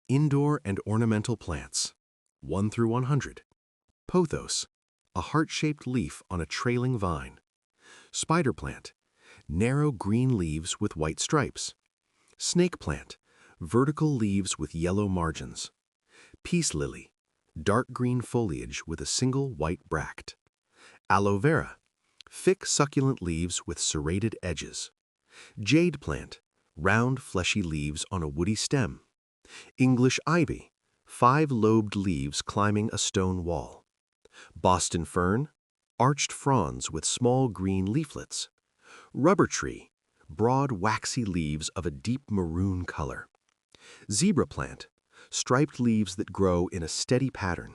Indoor and ornamental plants, 1 through 100. Pothos, a heart-shaped leaf on a trailing vine. Spider plant, narrow green leaves with white stripes. Snake plant, vertical leaves with yellow margins. Peace lily, dark green foliage with a single white bract. Aloe vera, thick succulent leaves with serrated edges. Jade plant, round fleshy leaves on a woody stem. English ivy, 5-lobed leaves climbing a stone wall. Boston fern, arched fronds with small green leaflets. Rubber tree, broad waxy leaves of a deep maroon color. Zebra plant, striped leaves that grow in a steady pattern.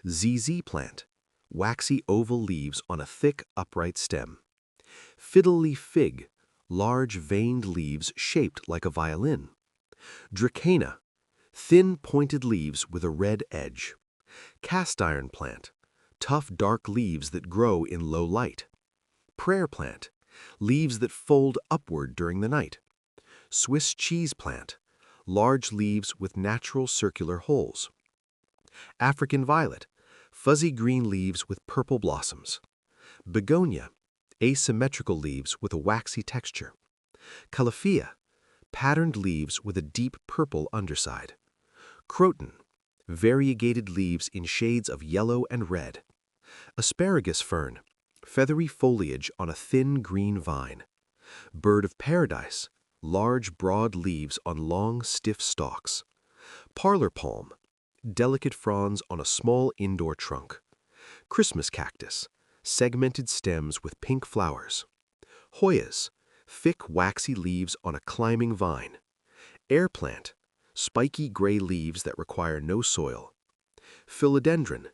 ZZ plant, waxy oval leaves on a thick upright stem. Fiddle leaf fig, large veined leaves shaped like a violin. Dracæna, thin pointed leaves with a red edge. Cast iron plant, tough dark leaves that grow in low light. Prayer plant, leaves that fold upward during the night. Swiss cheese plant, large leaves with natural circular holes. African violet, fuzzy green leaves with purple blossoms. Begonia, asymmetrical leaves with a waxy texture. Calafia, patterned leaves with a deep purple underside. Croton, variegated leaves in shades of yellow and red. Asparagus fern, feathery foliage on a thin green vine. Bird of paradise, large broad leaves on long stiff stalks. Parlor palm, delicate fronds on a small indoor trunk. Christmas cactus, segmented stems with pink flowers. Hoyas, thick waxy leaves on a climbing vine. Air plant, spiky gray leaves that require no soil. Philodendron,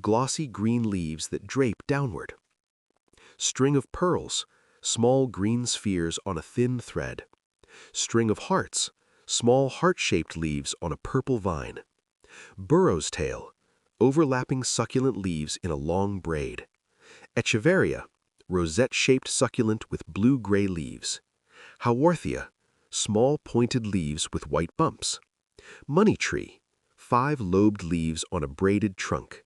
glossy green leaves that drape downward. String of pearls, small green spheres on a thin thread. String of hearts, small heart-shaped leaves on a purple vine. Burro's tail, overlapping succulent leaves in a long braid. Echeveria, rosette-shaped succulent with blue-gray leaves. Haworthia, small pointed leaves with white bumps. Money tree, 5-lobed leaves on a braided trunk.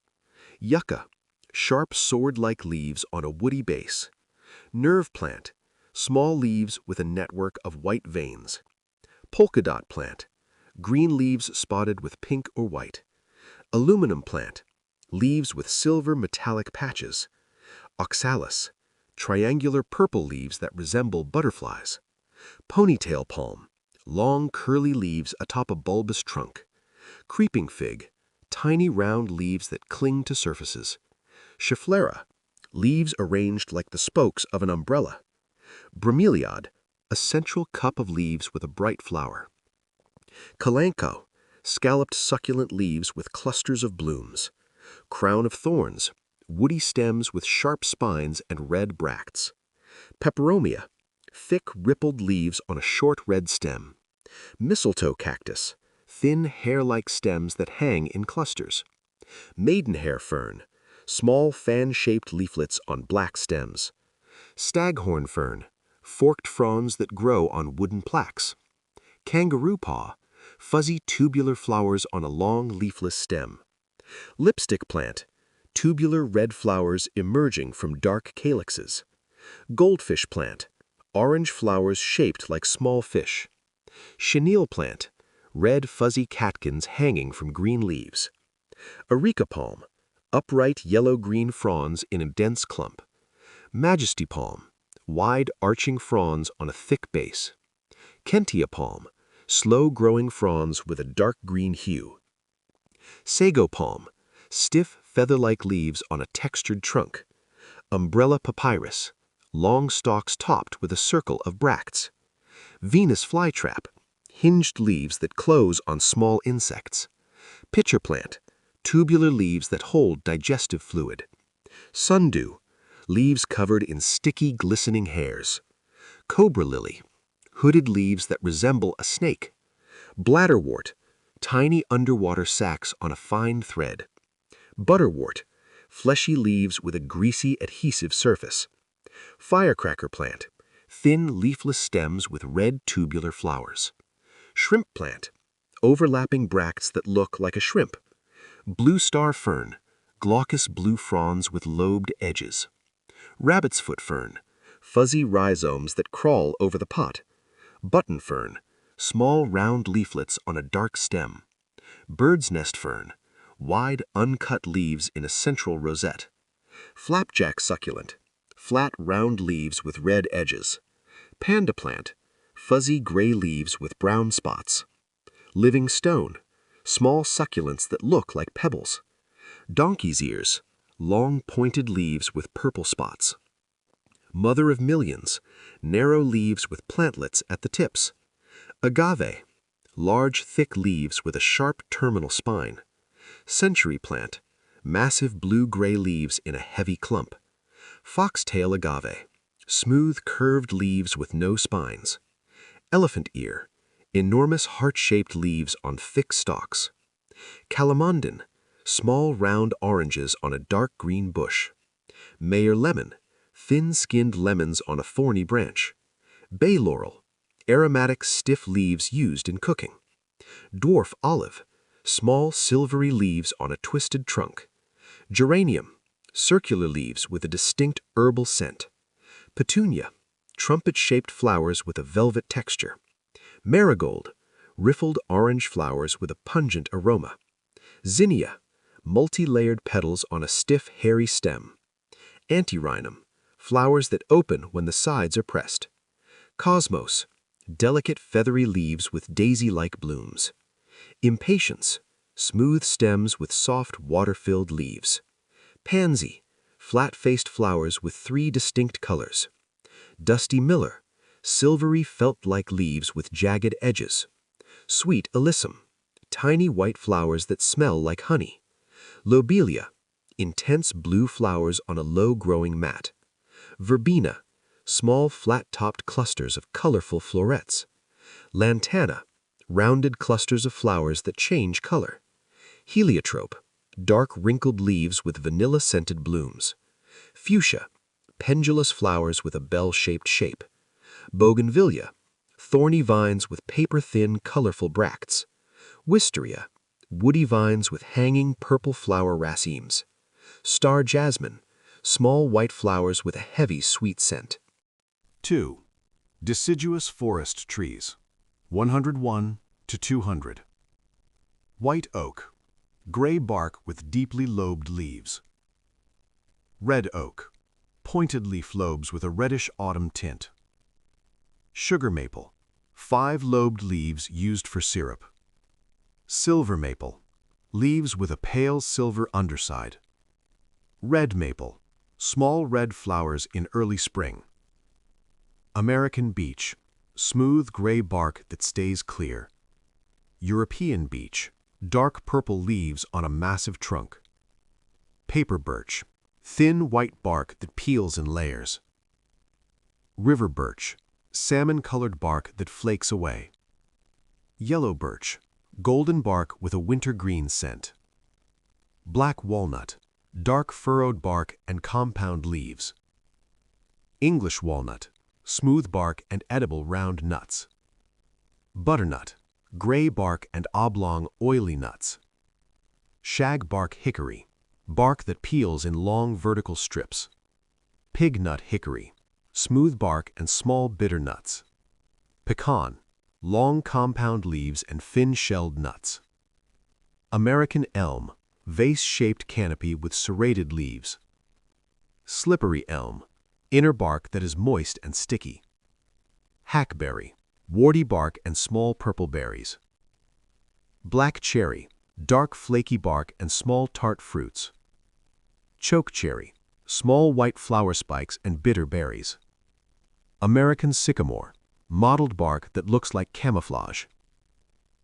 Yucca, sharp sword-like leaves on a woody base. Nerve plant, small leaves with a network of white veins. Polka dot plant, green leaves spotted with pink or white. Aluminum plant, leaves with silver metallic patches. Oxalis, triangular purple leaves that resemble butterflies. Ponytail palm, long curly leaves atop a bulbous trunk. Creeping fig, tiny round leaves that cling to surfaces. Schefflera, leaves arranged like the spokes of an umbrella. Bromeliad, a central cup of leaves with a bright flower. Kalanchoe, scalloped succulent leaves with clusters of blooms. Crown of thorns, woody stems with sharp spines and red bracts. Peperomia, thick rippled leaves on a short red stem. Mistletoe cactus, thin hair-like stems that hang in clusters. Maidenhair fern, small fan-shaped leaflets on black stems. Staghorn fern, forked fronds that grow on wooden plaques. Kangaroo paw, fuzzy tubular flowers on a long leafless stem. Lipstick plant, tubular red flowers emerging from dark calyxes. Goldfish plant, orange flowers shaped like small fish. Chenille plant, red fuzzy catkins hanging from green leaves. Areca palm, upright yellow-green fronds in a dense clump. Majesty palm, wide arching fronds on a thick base. Kentia palm, slow-growing fronds with a dark green hue. Sago palm, stiff feather-like leaves on a textured trunk. Umbrella papyrus, long stalks topped with a circle of bracts. Venus flytrap, hinged leaves that close on small insects. Pitcher plant, tubular leaves that hold digestive fluid. Sundew, leaves covered in sticky, glistening hairs. Cobra lily, hooded leaves that resemble a snake. Bladderwort, tiny underwater sacs on a fine thread. Butterwort, fleshy leaves with a greasy, adhesive surface. Firecracker plant, thin leafless stems with red tubular flowers. Shrimp plant, overlapping bracts that look like a shrimp. Blue star fern, glaucous blue fronds with lobed edges. Rabbit's foot fern, fuzzy rhizomes that crawl over the pot. Button fern, small round leaflets on a dark stem. Bird's nest fern, wide uncut leaves in a central rosette. Flapjack succulent, flat round leaves with red edges. Panda plant, fuzzy gray leaves with brown spots. Living stone, small succulents that look like pebbles. Donkey's ears, long pointed leaves with purple spots. Mother of millions, narrow leaves with plantlets at the tips. Agave, large thick leaves with a sharp terminal spine. Century plant, massive blue-gray leaves in a heavy clump. Foxtail agave, smooth curved leaves with no spines. Elephant ear, enormous heart-shaped leaves on thick stalks. Calamondin, small round oranges on a dark green bush. Mayer lemon, thin-skinned lemons on a thorny branch. Bay laurel, aromatic stiff leaves used in cooking. Dwarf olive, small silvery leaves on a twisted trunk. Geranium, circular leaves with a distinct herbal scent. Petunia, trumpet-shaped flowers with a velvet texture. Marigold, riffled orange flowers with a pungent aroma. Zinnia, multi-layered petals on a stiff, hairy stem. Antirrhinum, flowers that open when the sides are pressed. Cosmos, delicate feathery leaves with daisy-like blooms. Impatiens, smooth stems with soft water-filled leaves. Pansy, flat-faced flowers with 3 distinct colors. Dusty Miller, silvery felt-like leaves with jagged edges. Sweet Alyssum, tiny white flowers that smell like honey. Lobelia, intense blue flowers on a low-growing mat. Verbena, small flat-topped clusters of colorful florets. Lantana, rounded clusters of flowers that change color. Heliotrope, dark wrinkled leaves with vanilla-scented blooms. Fuchsia, pendulous flowers with a bell-shaped shape. Bougainvillea, thorny vines with paper-thin, colorful bracts. Wisteria, woody vines with hanging purple flower racemes. Star jasmine, small white flowers with a heavy, sweet scent. 2. Deciduous forest trees, 101 to 200. White oak, gray bark with deeply lobed leaves. Red oak, pointed leaf lobes with a reddish autumn tint. Sugar maple, 5 lobed leaves used for syrup. Silver maple, leaves with a pale silver underside. Red maple, small red flowers in early spring. American beech, smooth gray bark that stays clear. European beech, dark purple leaves on a massive trunk. Paper birch, thin white bark that peels in layers. River birch, salmon-colored bark that flakes away. Yellow birch, golden bark with a winter-green scent. Black walnut, dark furrowed bark and compound leaves. English walnut, smooth bark and edible round nuts. Butternut, gray bark and oblong oily nuts. Shagbark hickory, bark that peels in long vertical strips. Pignut hickory, smooth bark and small bitter nuts. Pecan, long compound leaves and thin-shelled nuts. American elm, vase-shaped canopy with serrated leaves. Slippery elm, inner bark that is moist and sticky. Hackberry, warty bark and small purple berries. Black cherry, dark flaky bark and small tart fruits. Choke cherry, small white flower spikes and bitter berries. American sycamore, mottled bark that looks like camouflage.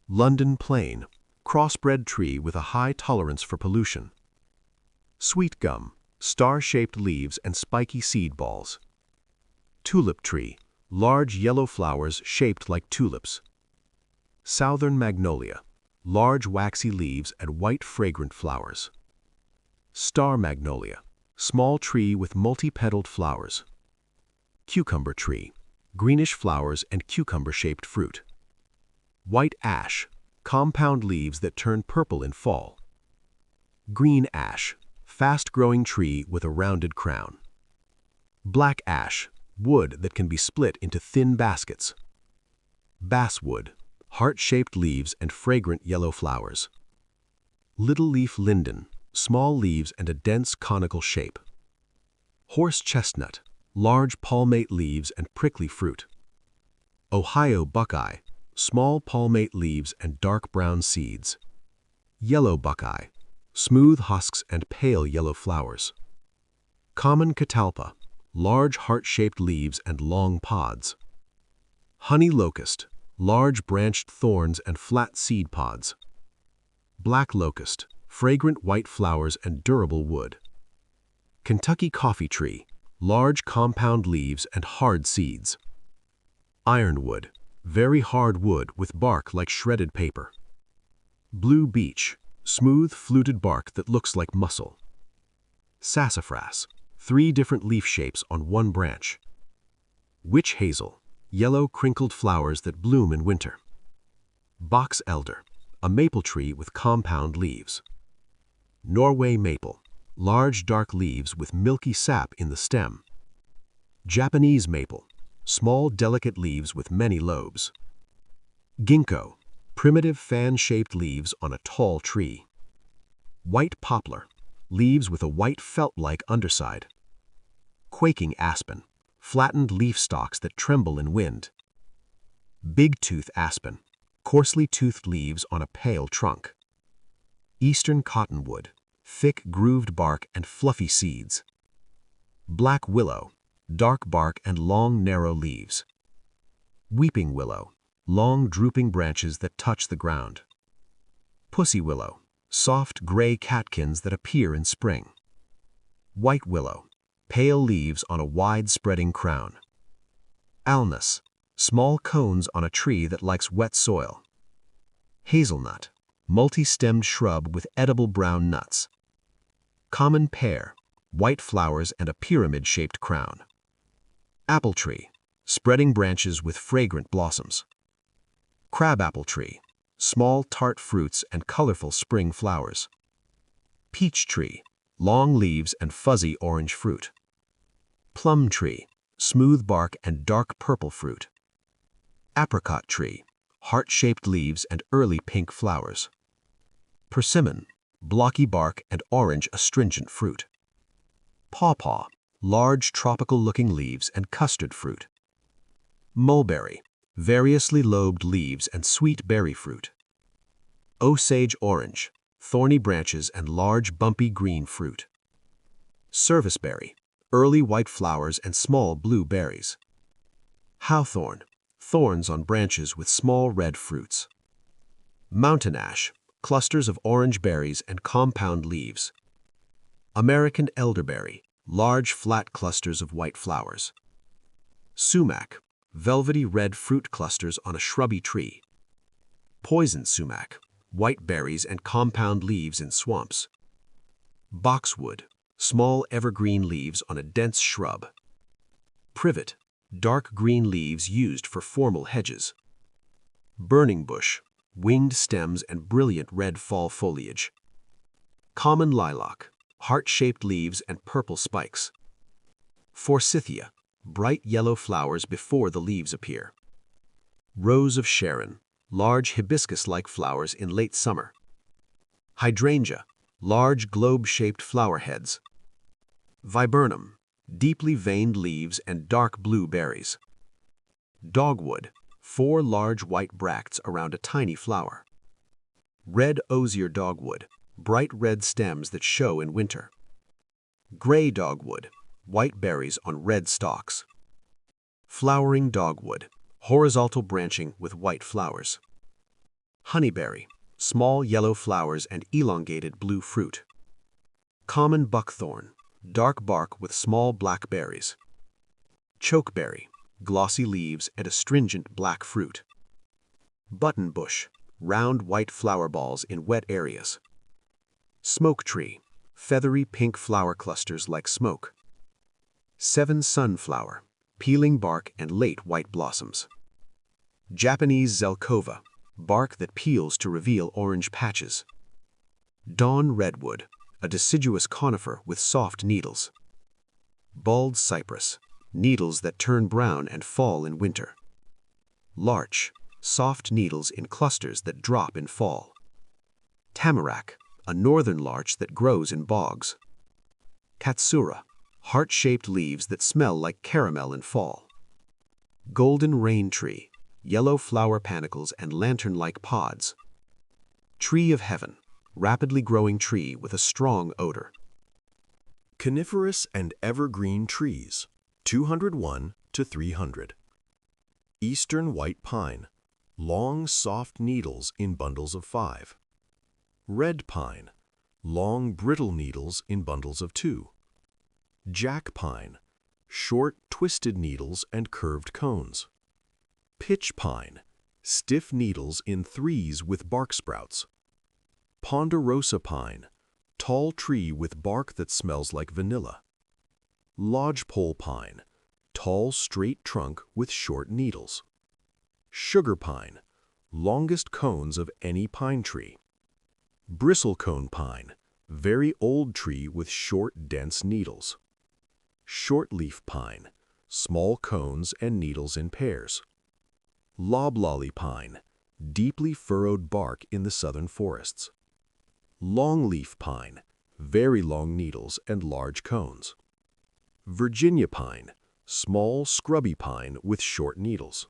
London plane, crossbred tree with a high tolerance for pollution. Sweet gum, star-shaped leaves and spiky seed balls. Tulip tree, large yellow flowers shaped like tulips. Southern magnolia, large waxy leaves and white fragrant flowers. Star magnolia, small tree with multi-petaled flowers. Cucumber tree, greenish flowers and cucumber-shaped fruit. White ash, compound leaves that turn purple in fall. Green ash, fast-growing tree with a rounded crown. Black ash, wood that can be split into thin baskets. Basswood, heart-shaped leaves and fragrant yellow flowers. Little leaf linden, small leaves and a dense conical shape. Horse chestnut, large palmate leaves and prickly fruit. Ohio buckeye, small palmate leaves and dark brown seeds. Yellow buckeye, smooth husks and pale yellow flowers. Common catalpa, large heart-shaped leaves and long pods. Honey locust, large branched thorns and flat seed pods. Black locust, fragrant white flowers and durable wood. Kentucky coffee tree, large compound leaves and hard seeds. Ironwood, very hard wood with bark like shredded paper. Blue beech, smooth fluted bark that looks like muscle. Sassafras, 3 different leaf shapes on one branch. Witch hazel, yellow crinkled flowers that bloom in winter. Box elder, a maple tree with compound leaves. Norway maple, large dark leaves with milky sap in the stem. Japanese maple, small delicate leaves with many lobes. Ginkgo, primitive fan-shaped leaves on a tall tree. White poplar, leaves with a white felt-like underside. Quaking aspen, flattened leaf stalks that tremble in wind. Big-tooth aspen, coarsely toothed leaves on a pale trunk. Eastern cottonwood, thick grooved bark and fluffy seeds. Black willow, dark bark and long narrow leaves. Weeping willow, long drooping branches that touch the ground. Pussy willow, soft gray catkins that appear in spring. White willow, pale leaves on a wide spreading crown. Alnus, small cones on a tree that likes wet soil. Hazelnut, multi-stemmed shrub with edible brown nuts. Common pear, white flowers and a pyramid-shaped crown. Apple tree, spreading branches with fragrant blossoms. Crabapple tree, small tart fruits and colorful spring flowers. Peach tree, long leaves and fuzzy orange fruit. Plum tree, smooth bark and dark purple fruit. Apricot tree, heart-shaped leaves and early pink flowers. Persimmon, blocky bark and orange astringent fruit. Pawpaw, large tropical-looking leaves and custard fruit. Mulberry, variously lobed leaves and sweet berry fruit. Osage orange, thorny branches and large bumpy green fruit. Serviceberry, early white flowers and small blue berries. Hawthorn, thorns on branches with small red fruits. Mountain ash, clusters of orange berries and compound leaves. American elderberry, large flat clusters of white flowers. Sumac, velvety red fruit clusters on a shrubby tree. Poison sumac, white berries and compound leaves in swamps. Boxwood, small evergreen leaves on a dense shrub. Privet, dark green leaves used for formal hedges. Burning bush, winged stems and brilliant red fall foliage. Common lilac, heart-shaped leaves and purple spikes. Forsythia, bright yellow flowers before the leaves appear. Rose of Sharon, large hibiscus-like flowers in late summer. Hydrangea, large globe-shaped flower heads. Viburnum, deeply veined leaves and dark blue berries. Dogwood, 4 large white bracts around a tiny flower. Red osier dogwood, bright red stems that show in winter. Gray dogwood, white berries on red stalks. Flowering dogwood, horizontal branching with white flowers. Honeyberry, small yellow flowers and elongated blue fruit. Common buckthorn, dark bark with small black berries. Chokeberry, glossy leaves and astringent black fruit. Buttonbush, round white flower balls in wet areas. Smoke tree, feathery pink flower clusters like smoke. Seven sunflower, peeling bark and late white blossoms. Japanese zelkova, bark that peels to reveal orange patches. Dawn redwood, a deciduous conifer with soft needles. Bald cypress, needles that turn brown and fall in winter. Larch, soft needles in clusters that drop in fall. Tamarack, a northern larch that grows in bogs. Katsura, heart-shaped leaves that smell like caramel in fall. Golden rain tree, yellow flower panicles and lantern-like pods. Tree of heaven, rapidly growing tree with a strong odor. Coniferous and evergreen trees, 201 to 300. Eastern white pine, long soft needles in bundles of 5. Red pine, long brittle needles in bundles of 2. Jack pine, short twisted needles and curved cones. Pitch pine, stiff needles in 3s with bark sprouts. Ponderosa pine, tall tree with bark that smells like vanilla. Lodgepole pine, tall straight trunk with short needles. Sugar pine, longest cones of any pine tree. Bristlecone pine, very old tree with short dense needles. Shortleaf pine, small cones and needles in pairs. Loblolly pine, deeply furrowed bark in the southern forests. Longleaf pine, very long needles and large cones. Virginia pine, small scrubby pine with short needles.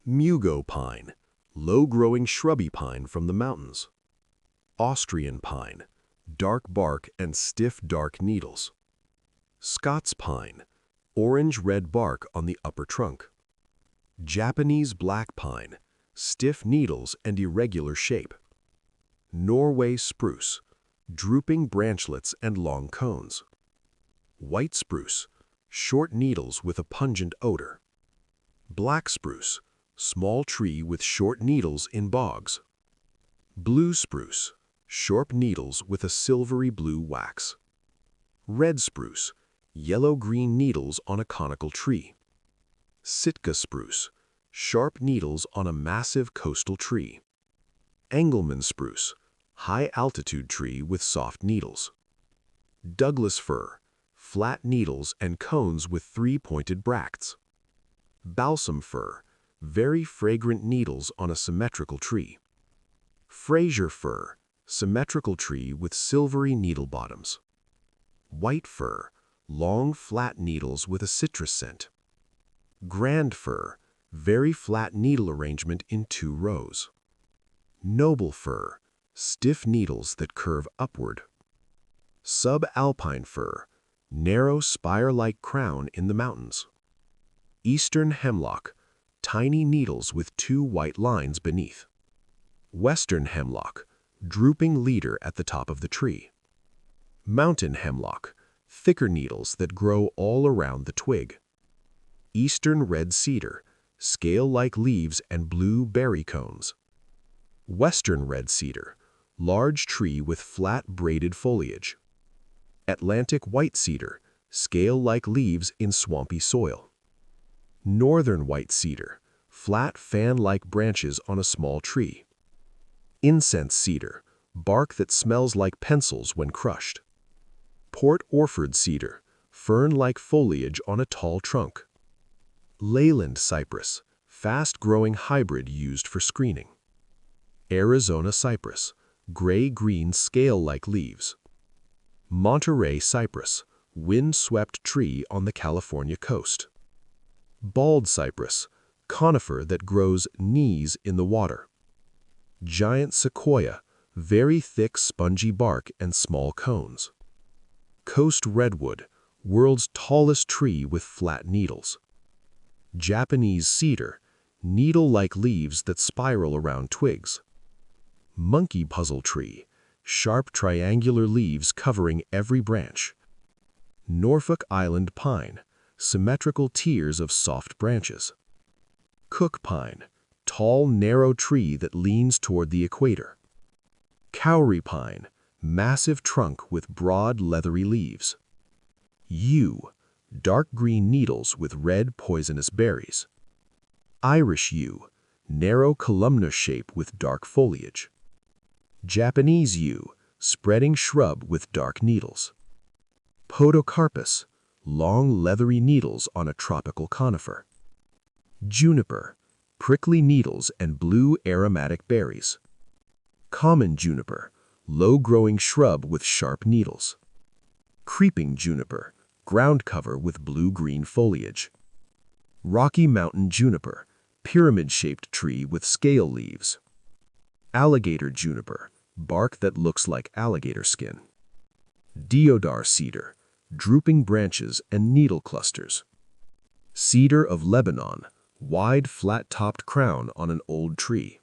Mugo pine, low-growing shrubby pine from the mountains. Austrian pine, dark bark and stiff dark needles. Scots pine, orange-red bark on the upper trunk. Japanese black pine, stiff needles and irregular shape. Norway spruce, drooping branchlets and long cones. White spruce, short needles with a pungent odor. Black spruce, small tree with short needles in bogs. Blue spruce, sharp needles with a silvery blue wax. Red spruce, yellow-green needles on a conical tree. Sitka spruce, sharp needles on a massive coastal tree. Engelmann spruce, high-altitude tree with soft needles. Douglas fir, flat needles and cones with 3-pointed bracts. Balsam fir, very fragrant needles on a symmetrical tree. Fraser fir, symmetrical tree with silvery needle bottoms. White fir, long flat needles with a citrus scent. Grand fir, very flat needle arrangement in 2 rows. Noble fir, stiff needles that curve upward. Subalpine fir, narrow spire-like crown in the mountains. Eastern hemlock, tiny needles with 2 white lines beneath. Western hemlock, drooping leader at the top of the tree. Mountain hemlock, thicker needles that grow all around the twig. Eastern red cedar, scale-like leaves and blue berry cones. Western red cedar, large tree with flat braided foliage. Atlantic white cedar, scale-like leaves in swampy soil. Northern white cedar, flat fan-like branches on a small tree. Incense cedar, bark that smells like pencils when crushed. Port Orford cedar, fern-like foliage on a tall trunk. Leyland cypress, fast-growing hybrid used for screening. Arizona cypress, gray-green scale-like leaves. Monterey cypress, wind-swept tree on the California coast. Bald cypress, conifer that grows knees in the water. Giant sequoia, very thick spongy bark and small cones. Coast redwood, world's tallest tree with flat needles. Japanese cedar, needle-like leaves that spiral around twigs. Monkey puzzle tree, sharp triangular leaves covering every branch. Norfolk Island pine, symmetrical tiers of soft branches. Cook pine, tall narrow tree that leans toward the equator. Cowrie pine, massive trunk with broad leathery leaves. Yew, dark green needles with red poisonous berries. Irish yew, narrow columnar shape with dark foliage. Japanese yew, spreading shrub with dark needles. Podocarpus, long leathery needles on a tropical conifer. Juniper, prickly needles and blue aromatic berries. Common juniper, low-growing shrub with sharp needles. Creeping juniper, ground cover with blue-green foliage. Rocky Mountain juniper, pyramid-shaped tree with scale leaves. Alligator juniper, bark that looks like alligator skin. Deodar cedar, drooping branches and needle clusters. Cedar of Lebanon, wide flat-topped crown on an old tree.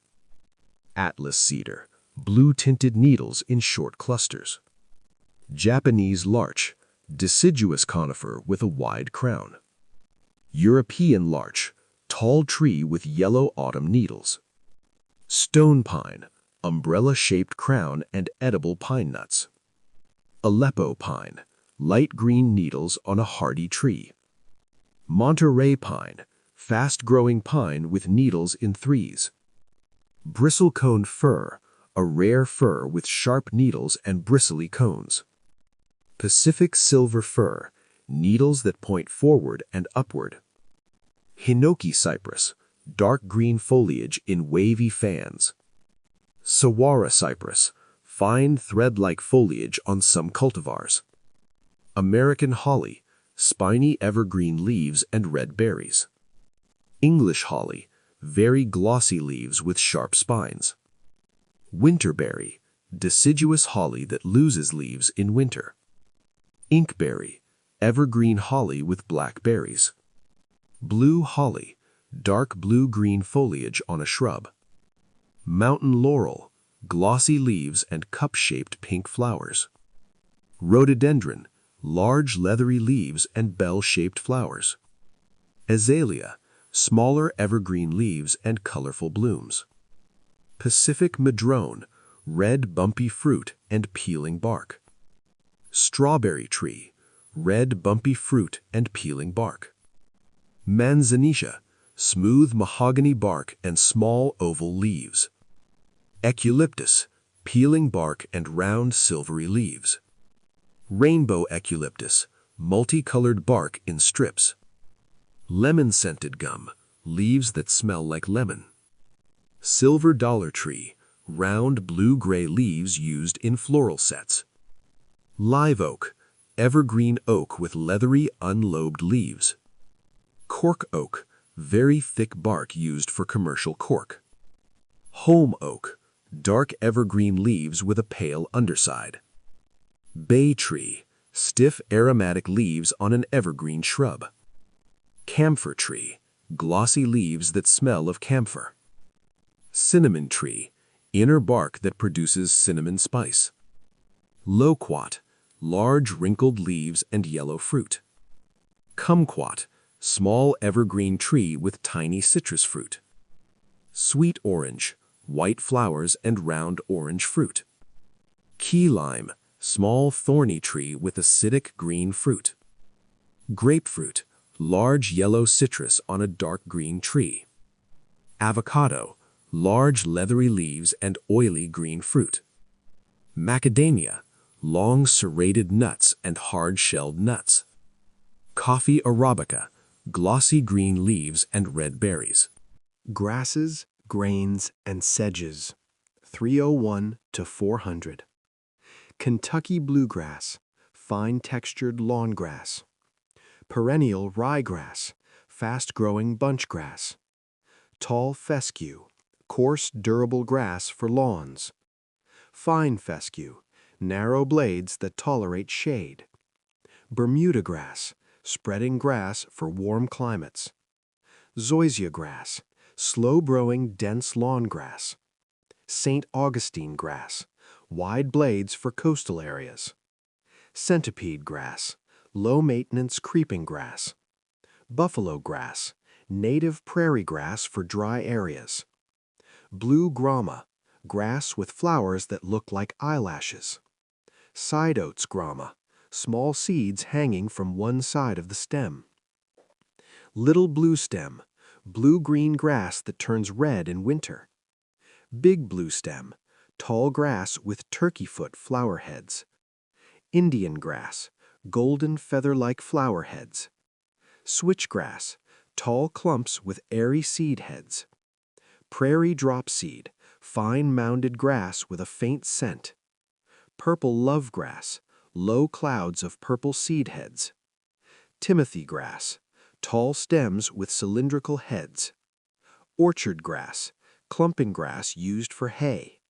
Atlas cedar, blue-tinted needles in short clusters. Japanese larch, deciduous conifer with a wide crown. European larch, tall tree with yellow autumn needles. Stone pine, umbrella-shaped crown and edible pine nuts. Aleppo pine, light green needles on a hardy tree. Monterey pine, fast-growing pine with needles in threes. Bristlecone fir, a rare fir with sharp needles and bristly cones. Pacific silver fir, needles that point forward and upward. Hinoki cypress, dark green foliage in wavy fans. Saguaro cypress, fine thread-like foliage on some cultivars. American holly, spiny evergreen leaves and red berries. English holly, very glossy leaves with sharp spines. Winterberry, deciduous holly that loses leaves in winter. Inkberry, evergreen holly with black berries. Blue holly, dark blue-green foliage on a shrub. Mountain laurel, glossy leaves and cup-shaped pink flowers. Rhododendron, large leathery leaves and bell-shaped flowers. Azalea, smaller evergreen leaves and colorful blooms. Pacific madrone, red bumpy fruit and peeling bark. Strawberry tree, red bumpy fruit and peeling bark. Manzanita, smooth mahogany bark and small oval leaves. Eucalyptus, peeling bark and round silvery leaves. Rainbow eucalyptus, multicolored bark in strips. Lemon-scented gum, leaves that smell like lemon. Silver dollar tree, round blue-gray leaves used in floral sets. Live oak, evergreen oak with leathery unlobed leaves. Cork oak, very thick bark used for commercial cork. Holm oak, dark evergreen leaves with a pale underside. Bay tree, stiff aromatic leaves on an evergreen shrub. Camphor tree, glossy leaves that smell of camphor. Cinnamon tree, inner bark that produces cinnamon spice. Loquat, large wrinkled leaves and yellow fruit. Kumquat, small evergreen tree with tiny citrus fruit. Sweet orange, white flowers and round orange fruit. Key lime, small thorny tree with acidic green fruit. Grapefruit, large yellow citrus on a dark green tree. Avocado, large leathery leaves and oily green fruit. Macadamia, long serrated nuts and hard-shelled nuts. Coffee arabica, glossy green leaves and red berries. Grasses, grains, and sedges, 301 to 400. Kentucky bluegrass, fine-textured lawn grass. Perennial ryegrass, fast-growing bunch grass. Tall fescue, coarse durable grass for lawns. Fine fescue, narrow blades that tolerate shade. Bermuda grass, spreading grass for warm climates. Zoysia grass, slow-growing dense lawn grass. St. Augustine grass, wide blades for coastal areas. Centipede grass, low-maintenance creeping grass. Buffalo grass, native prairie grass for dry areas. Blue grama, grass with flowers that look like eyelashes. Side oats grama, small seeds hanging from one side of the stem. Little blue stem, blue-green grass that turns red in winter. Big blue stem, tall grass with turkey-foot flower heads. Indian grass, golden feather-like flower heads. Switchgrass, tall clumps with airy seed heads. Prairie dropseed, fine mounded grass with a faint scent. Purple lovegrass, low clouds of purple seed heads. Timothy grass, tall stems with cylindrical heads. Orchard grass, clumping grass used for hay.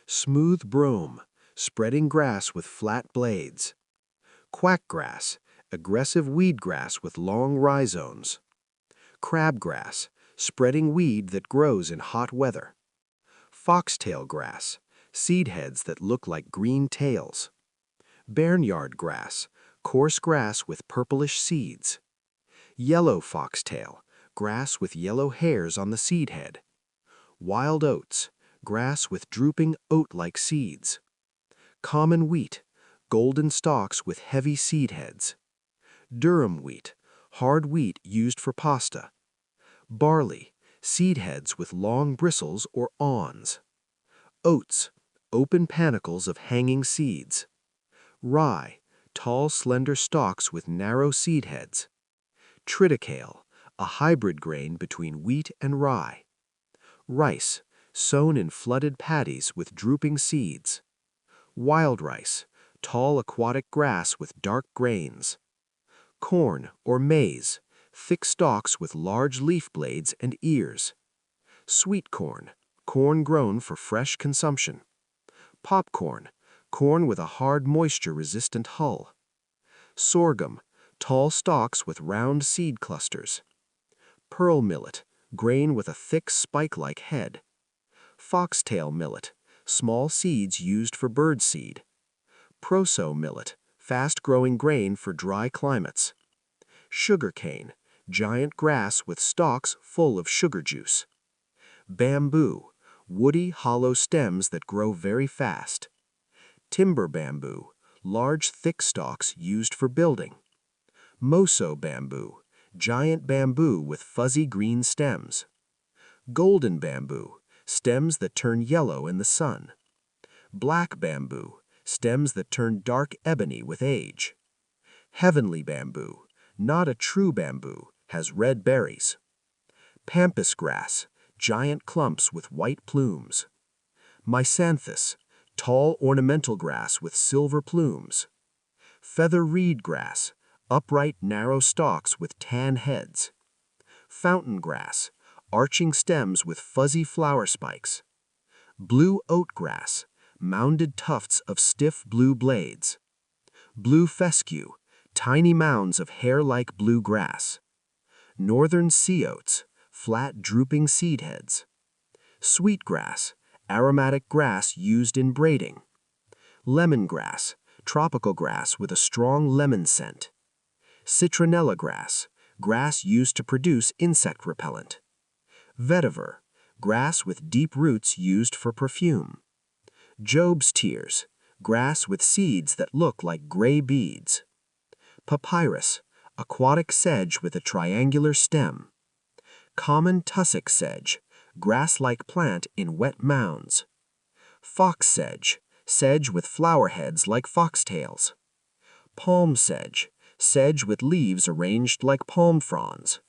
Smooth brome, spreading grass with flat blades. Quackgrass, aggressive weed grass with long rhizomes. Crabgrass, spreading weed that grows in hot weather. Foxtail grass, seed heads that look like green tails. Barnyard grass, coarse grass with purplish seeds. Yellow foxtail, grass with yellow hairs on the seed head. Wild oats, grass with drooping oat-like seeds. Common wheat, golden stalks with heavy seed heads. Durum wheat, hard wheat used for pasta. Barley, seed heads with long bristles or awns. Oats, open panicles of hanging seeds. Rye, tall slender stalks with narrow seed heads. Triticale, a hybrid grain between wheat and rye. Rice, sown in flooded paddies with drooping seeds. Wild rice, tall aquatic grass with dark grains. Corn or maize, thick stalks with large leaf blades and ears. Sweet corn, corn grown for fresh consumption. Popcorn, corn with a hard moisture-resistant hull. Sorghum, tall stalks with round seed clusters. Pearl millet, grain with a thick spike-like head. Foxtail millet, small seeds used for bird seed. Proso millet, fast-growing grain for dry climates. Sugar cane, giant grass with stalks full of sugar juice. Bamboo, woody, hollow stems that grow very fast. Timber bamboo, large, thick stalks used for building. Moso bamboo, giant bamboo with fuzzy green stems. Golden bamboo, stems that turn yellow in the sun. Black bamboo, stems that turn dark ebony with age. Heavenly bamboo, not a true bamboo, has red berries. Pampas grass, giant clumps with white plumes. Miscanthus, tall ornamental grass with silver plumes. Feather reed grass, upright narrow stalks with tan heads. Fountain grass, arching stems with fuzzy flower spikes. Blue oat grass, mounded tufts of stiff blue blades. Blue fescue, tiny mounds of hair-like blue grass. Northern sea oats, flat drooping seed heads. Sweetgrass, aromatic grass used in braiding. Lemongrass, tropical grass with a strong lemon scent. Citronella grass, grass used to produce insect repellent. Vetiver, grass with deep roots used for perfume. Job's tears, grass with seeds that look like gray beads. Papyrus, aquatic sedge with a triangular stem. Common tussock sedge, grass-like plant in wet mounds. Fox sedge, sedge with flower heads like foxtails. Palm sedge, sedge with leaves arranged like palm fronds.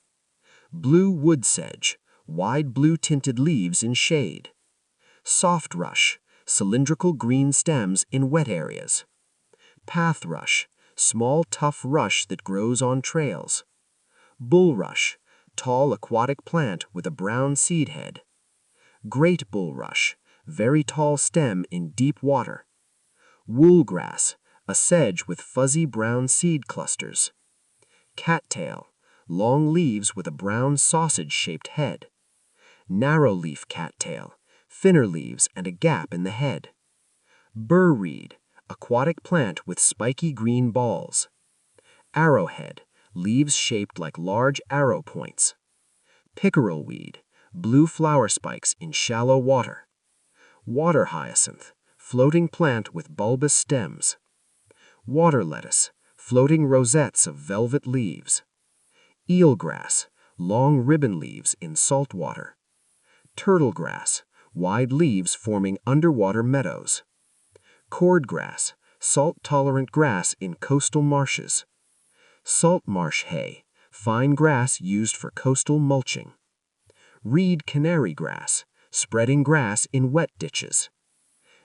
Blue wood sedge, wide blue-tinted leaves in shade. Soft rush, cylindrical green stems in wet areas. Path rush, small tough rush that grows on trails. Bulrush, tall aquatic plant with a brown seed head. Great bulrush, very tall stem in deep water. Woolgrass, a sedge with fuzzy brown seed clusters. Cattail, long leaves with a brown sausage-shaped head. Narrow-leaf cattail, thinner leaves and a gap in the head. Burr reed, aquatic plant with spiky green balls. Arrowhead, leaves shaped like large arrow points. Pickerel weed, blue flower spikes in shallow water. Water hyacinth, floating plant with bulbous stems. Water lettuce, floating rosettes of velvet leaves. Eelgrass, long ribbon leaves in salt water. Turtle grass, wide leaves forming underwater meadows. Cordgrass, salt-tolerant grass in coastal marshes. Salt marsh hay, fine grass used for coastal mulching. Reed canary grass, spreading grass in wet ditches.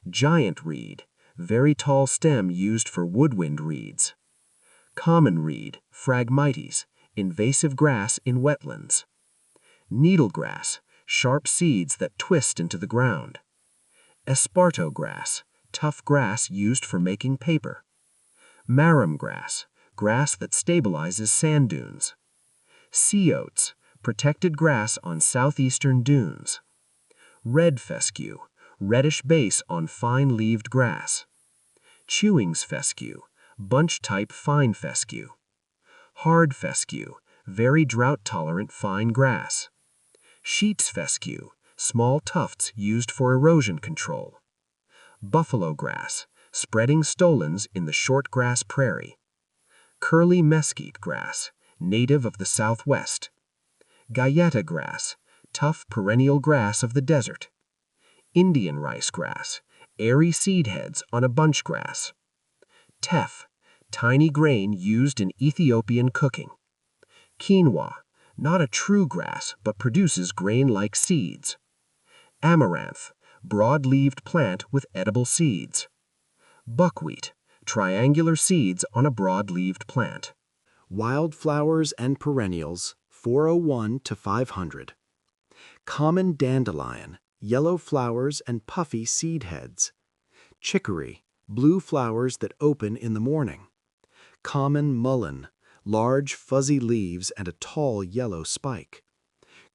Giant reed, very tall stem used for woodwind reeds. Common reed, Phragmites, invasive grass in wetlands. Needlegrass, sharp seeds that twist into the ground. Esparto grass, tough grass used for making paper. Marram grass, grass that stabilizes sand dunes. Sea oats, protected grass on southeastern dunes. Red fescue, reddish base on fine-leaved grass. Chewings fescue, bunch-type fine fescue. Hard fescue, very drought-tolerant fine grass. Sheets fescue, small tufts used for erosion control. Buffalo grass, spreading stolons in the short-grass prairie. Curly mesquite grass, native of the southwest. Galleta grass, tough perennial grass of the desert. Indian rice grass, airy seed heads on a bunch grass. Teff, tiny grain used in Ethiopian cooking. Quinoa, not a true grass but produces grain-like seeds. Amaranth, broad-leaved plant with edible seeds. Buckwheat, triangular seeds on a broad-leaved plant. Wildflowers and perennials, 401 to 500. Common dandelion, yellow flowers and puffy seed heads. Chicory, blue flowers that open in the morning. Common mullein, large fuzzy leaves and a tall yellow spike.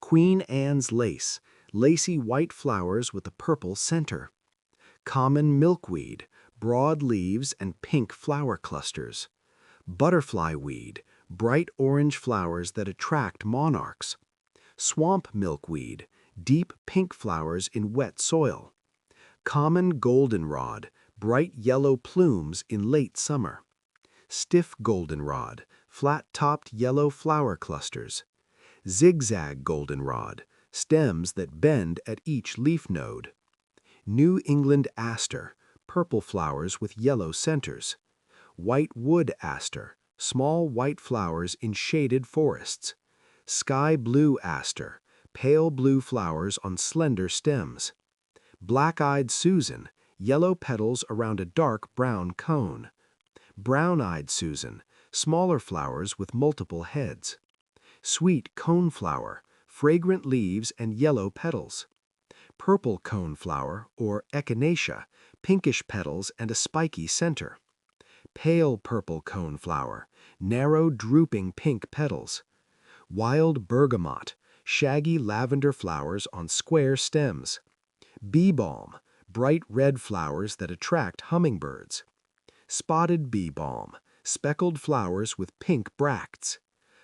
Queen Anne's lace, lacy white flowers with a purple center. Common milkweed, broad leaves and pink flower clusters. Butterfly weed, bright orange flowers that attract monarchs. Swamp milkweed, deep pink flowers in wet soil. Common goldenrod, bright yellow plumes in late summer. Stiff goldenrod, flat-topped yellow flower clusters. Zigzag goldenrod, stems that bend at each leaf node. New England aster, purple flowers with yellow centers. White wood aster, small white flowers in shaded forests. Sky blue aster, pale blue flowers on slender stems. Black-eyed Susan, yellow petals around a dark brown cone. Brown-eyed Susan, smaller flowers with multiple heads. Sweet coneflower, fragrant leaves and yellow petals. Purple coneflower, or echinacea, pinkish petals and a spiky center. Pale purple coneflower, narrow drooping pink petals. Wild bergamot, shaggy lavender flowers on square stems. Bee balm, bright red flowers that attract hummingbirds. Spotted bee balm, speckled flowers with pink bracts.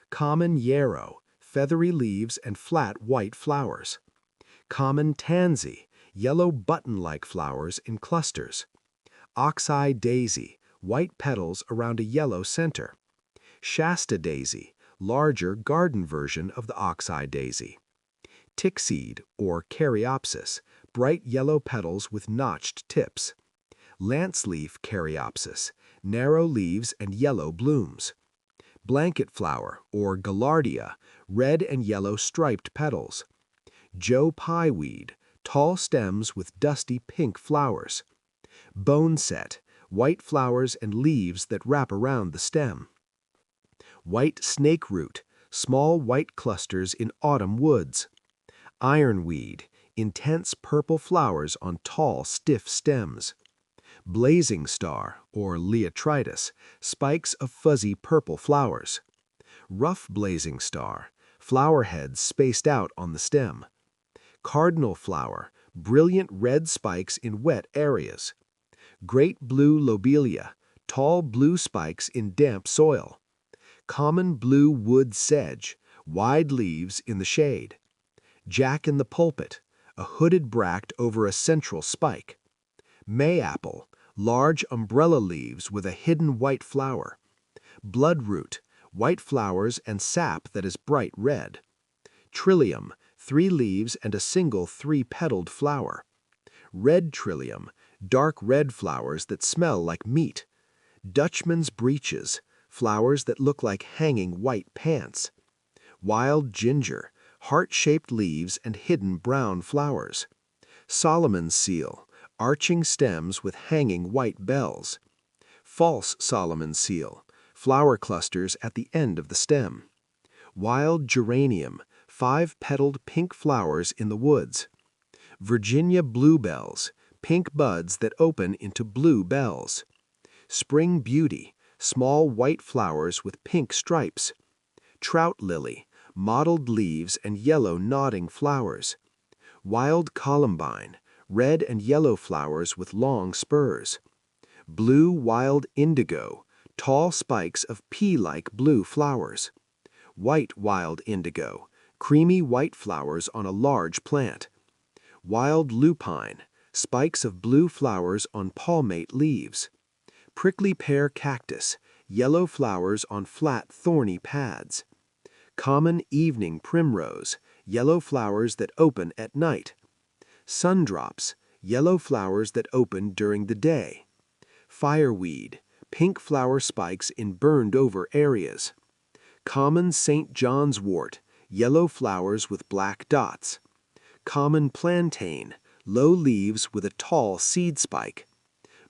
Common yarrow, feathery leaves and flat white flowers. Common tansy, yellow button-like flowers in clusters. Oxeye daisy, white petals around a yellow center. Shasta daisy, larger garden version of the oxeye daisy. Tickseed, or caryopsis, bright yellow petals with notched tips. Lanceleaf caryopsis, narrow leaves and yellow blooms. Blanket flower, or gaillardia, red and yellow striped petals. Joe pie weed, tall stems with dusty pink flowers. Boneset, white flowers and leaves that wrap around the stem. White snakeroot, small white clusters in autumn woods. Ironweed, intense purple flowers on tall, stiff stems. Blazing star, or leotritis, spikes of fuzzy purple flowers. Rough blazing star, flower heads spaced out on the stem. Cardinal flower, brilliant red spikes in wet areas. Great blue lobelia, tall blue spikes in damp soil. Common blue wood sedge, wide leaves in the shade. Jack in the pulpit, a hooded bract over a central spike. Mayapple, large umbrella leaves with a hidden white flower. Bloodroot, white flowers and sap that is bright red. Trillium, 3 leaves and a single 3-petaled flower. Red trillium, dark red flowers that smell like meat. Dutchman's breeches, flowers that look like hanging white pants. Wild ginger, heart-shaped leaves and hidden brown flowers. Solomon's seal, arching stems with hanging white bells. False Solomon's seal, flower clusters at the end of the stem. Wild geranium, 5-petaled pink flowers in the woods. Virginia bluebells, pink buds that open into blue bells. Spring beauty, small white flowers with pink stripes. Trout lily, mottled leaves and yellow nodding flowers. Wild columbine, red and yellow flowers with long spurs. Blue wild indigo, tall spikes of pea-like blue flowers. White wild indigo, creamy white flowers on a large plant. Wild lupine, spikes of blue flowers on palmate leaves. Prickly pear cactus, yellow flowers on flat thorny pads. Common evening primrose, yellow flowers that open at night. Sundrops, yellow flowers that open during the day. Fireweed, pink flower spikes in burned-over areas. Common St. John's wort, yellow flowers with black dots. Common plantain, low leaves with a tall seed spike.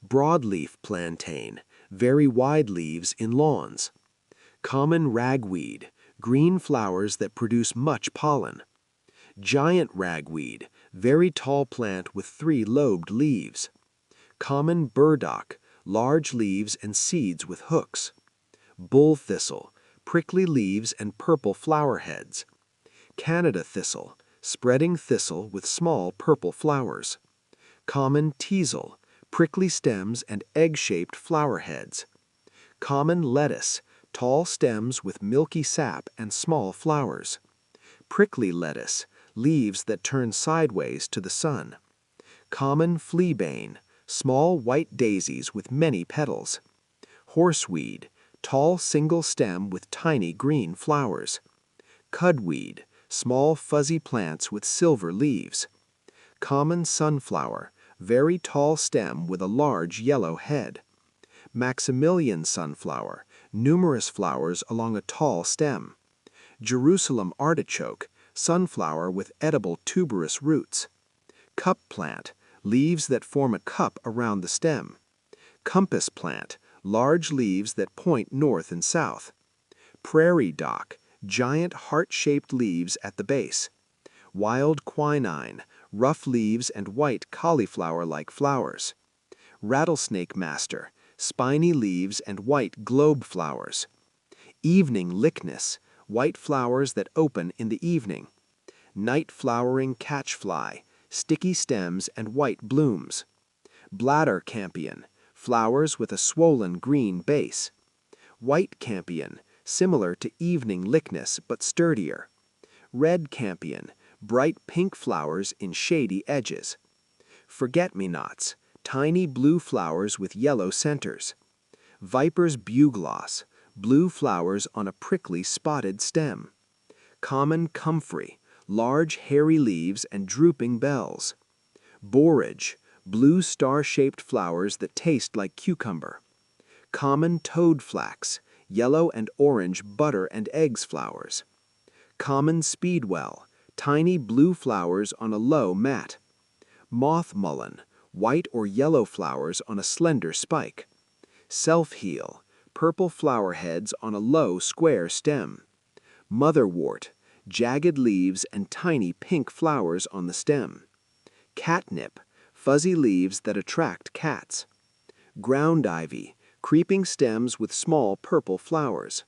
Broadleaf plantain, very wide leaves in lawns. Common ragweed, green flowers that produce much pollen. Giant ragweed, very tall plant with 3-lobed leaves. Common burdock, large leaves and seeds with hooks. Bull thistle, prickly leaves and purple flower heads. Canada thistle, spreading thistle with small purple flowers. Common teasel, prickly stems and egg-shaped flower heads. Common lettuce, tall stems with milky sap and small flowers. Prickly lettuce, leaves that turn sideways to the sun. Common fleabane, small white daisies with many petals. Horseweed, tall single stem with tiny green flowers. Cudweed, small fuzzy plants with silver leaves. Common sunflower, very tall stem with a large yellow head. Maximilian sunflower, numerous flowers along a tall stem. Jerusalem artichoke, sunflower with edible tuberous roots. Cup plant, leaves that form a cup around the stem. Compass plant, large leaves that point north and south. Prairie dock, giant heart-shaped leaves at the base. Wild quinine, rough leaves and white cauliflower-like flowers. Rattlesnake master, spiny leaves and white globe flowers. Evening lychnis, white flowers that open in the evening. Night flowering catchfly, sticky stems and white blooms. Bladder campion, flowers with a swollen green base. White campion, similar to evening lychnis but sturdier. Red campion, bright pink flowers in shady edges. Forget-me-nots, tiny blue flowers with yellow centers. Viper's bugloss, blue flowers on a prickly spotted stem. Common comfrey, large hairy leaves and drooping bells. Borage, blue star-shaped flowers that taste like cucumber. Common toadflax, yellow and orange butter and eggs flowers. Common speedwell, tiny blue flowers on a low mat. Moth mullein, white or yellow flowers on a slender spike. Self-heal, purple flower heads on a low square stem. Motherwort, jagged leaves and tiny pink flowers on the stem. Catnip, fuzzy leaves that attract cats. Ground ivy, creeping stems with small purple flowers.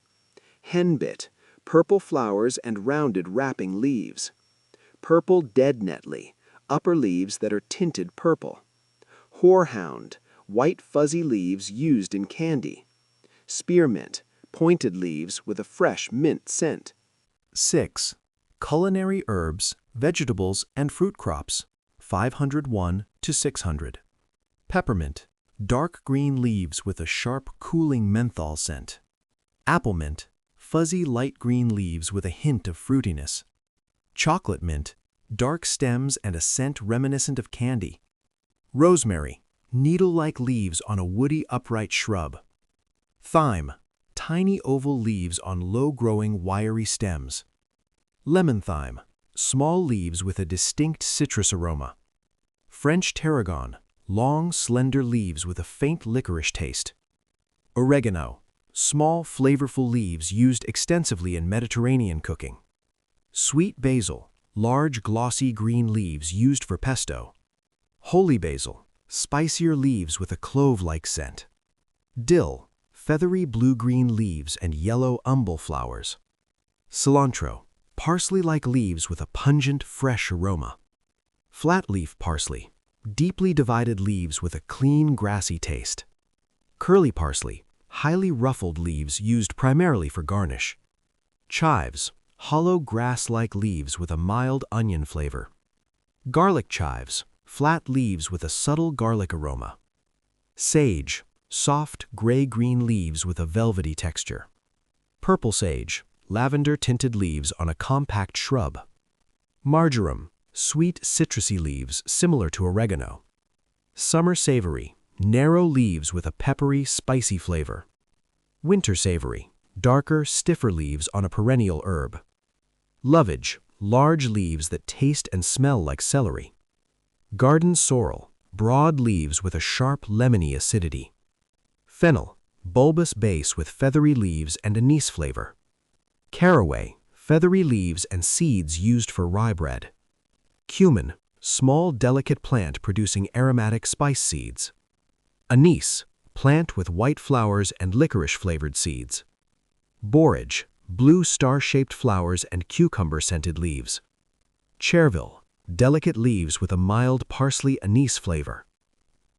Henbit, purple flowers and rounded wrapping leaves. Purple dead netley, upper leaves that are tinted purple. Horehound, white fuzzy leaves used in candy. Spearmint, pointed leaves with a fresh mint scent. 6. Culinary herbs, vegetables, and fruit crops, 501 to 600. Peppermint, dark green leaves with a sharp, cooling menthol scent. Apple mint, fuzzy light green leaves with a hint of fruitiness. Chocolate mint, dark stems and a scent reminiscent of candy. Rosemary, needle-like leaves on a woody upright shrub. Thyme, tiny oval leaves on low-growing wiry stems. Lemon thyme, small leaves with a distinct citrus aroma. French tarragon, long, slender leaves with a faint licorice taste. Oregano, small, flavorful leaves used extensively in Mediterranean cooking. Sweet basil, large, glossy green leaves used for pesto. Holy basil, spicier leaves with a clove-like scent. Dill, feathery blue-green leaves and yellow umbel flowers. Cilantro, parsley-like leaves with a pungent, fresh aroma. Flat-leaf parsley, deeply divided leaves with a clean, grassy taste. Curly parsley, highly ruffled leaves used primarily for garnish. Chives, hollow grass-like leaves with a mild onion flavor. Garlic chives, flat leaves with a subtle garlic aroma. Sage, soft gray-green leaves with a velvety texture. Purple sage, lavender-tinted leaves on a compact shrub. Marjoram, sweet citrusy leaves similar to oregano. Summer savory, narrow leaves with a peppery, spicy flavor. Winter savory, darker, stiffer leaves on a perennial herb. Lovage, large leaves that taste and smell like celery. Garden sorrel, broad leaves with a sharp lemony acidity. Fennel, bulbous base with feathery leaves and anise flavor. Caraway, feathery leaves and seeds used for rye bread. Cumin, small delicate plant producing aromatic spice seeds. Anise, plant with white flowers and licorice-flavored seeds. Borage, blue star-shaped flowers and cucumber-scented leaves. Chervil, delicate leaves with a mild parsley anise flavor.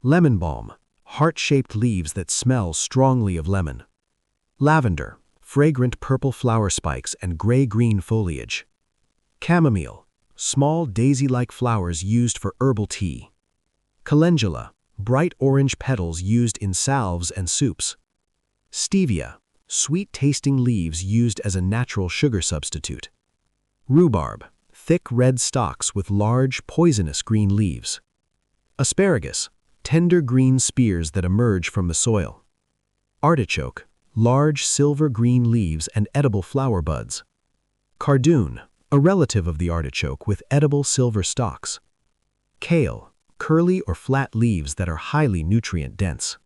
Lemon balm, heart-shaped leaves that smell strongly of lemon. Lavender, fragrant purple flower spikes and gray-green foliage. Chamomile, small daisy-like flowers used for herbal tea. Calendula, bright orange petals used in salves and soups. Stevia, sweet-tasting leaves used as a natural sugar substitute. Rhubarb, thick red stalks with large, poisonous green leaves. Asparagus, tender green spears that emerge from the soil. Artichoke, large silver-green leaves and edible flower buds. Cardoon, a relative of the artichoke with edible silver stalks. Kale, curly or flat leaves that are highly nutrient-dense.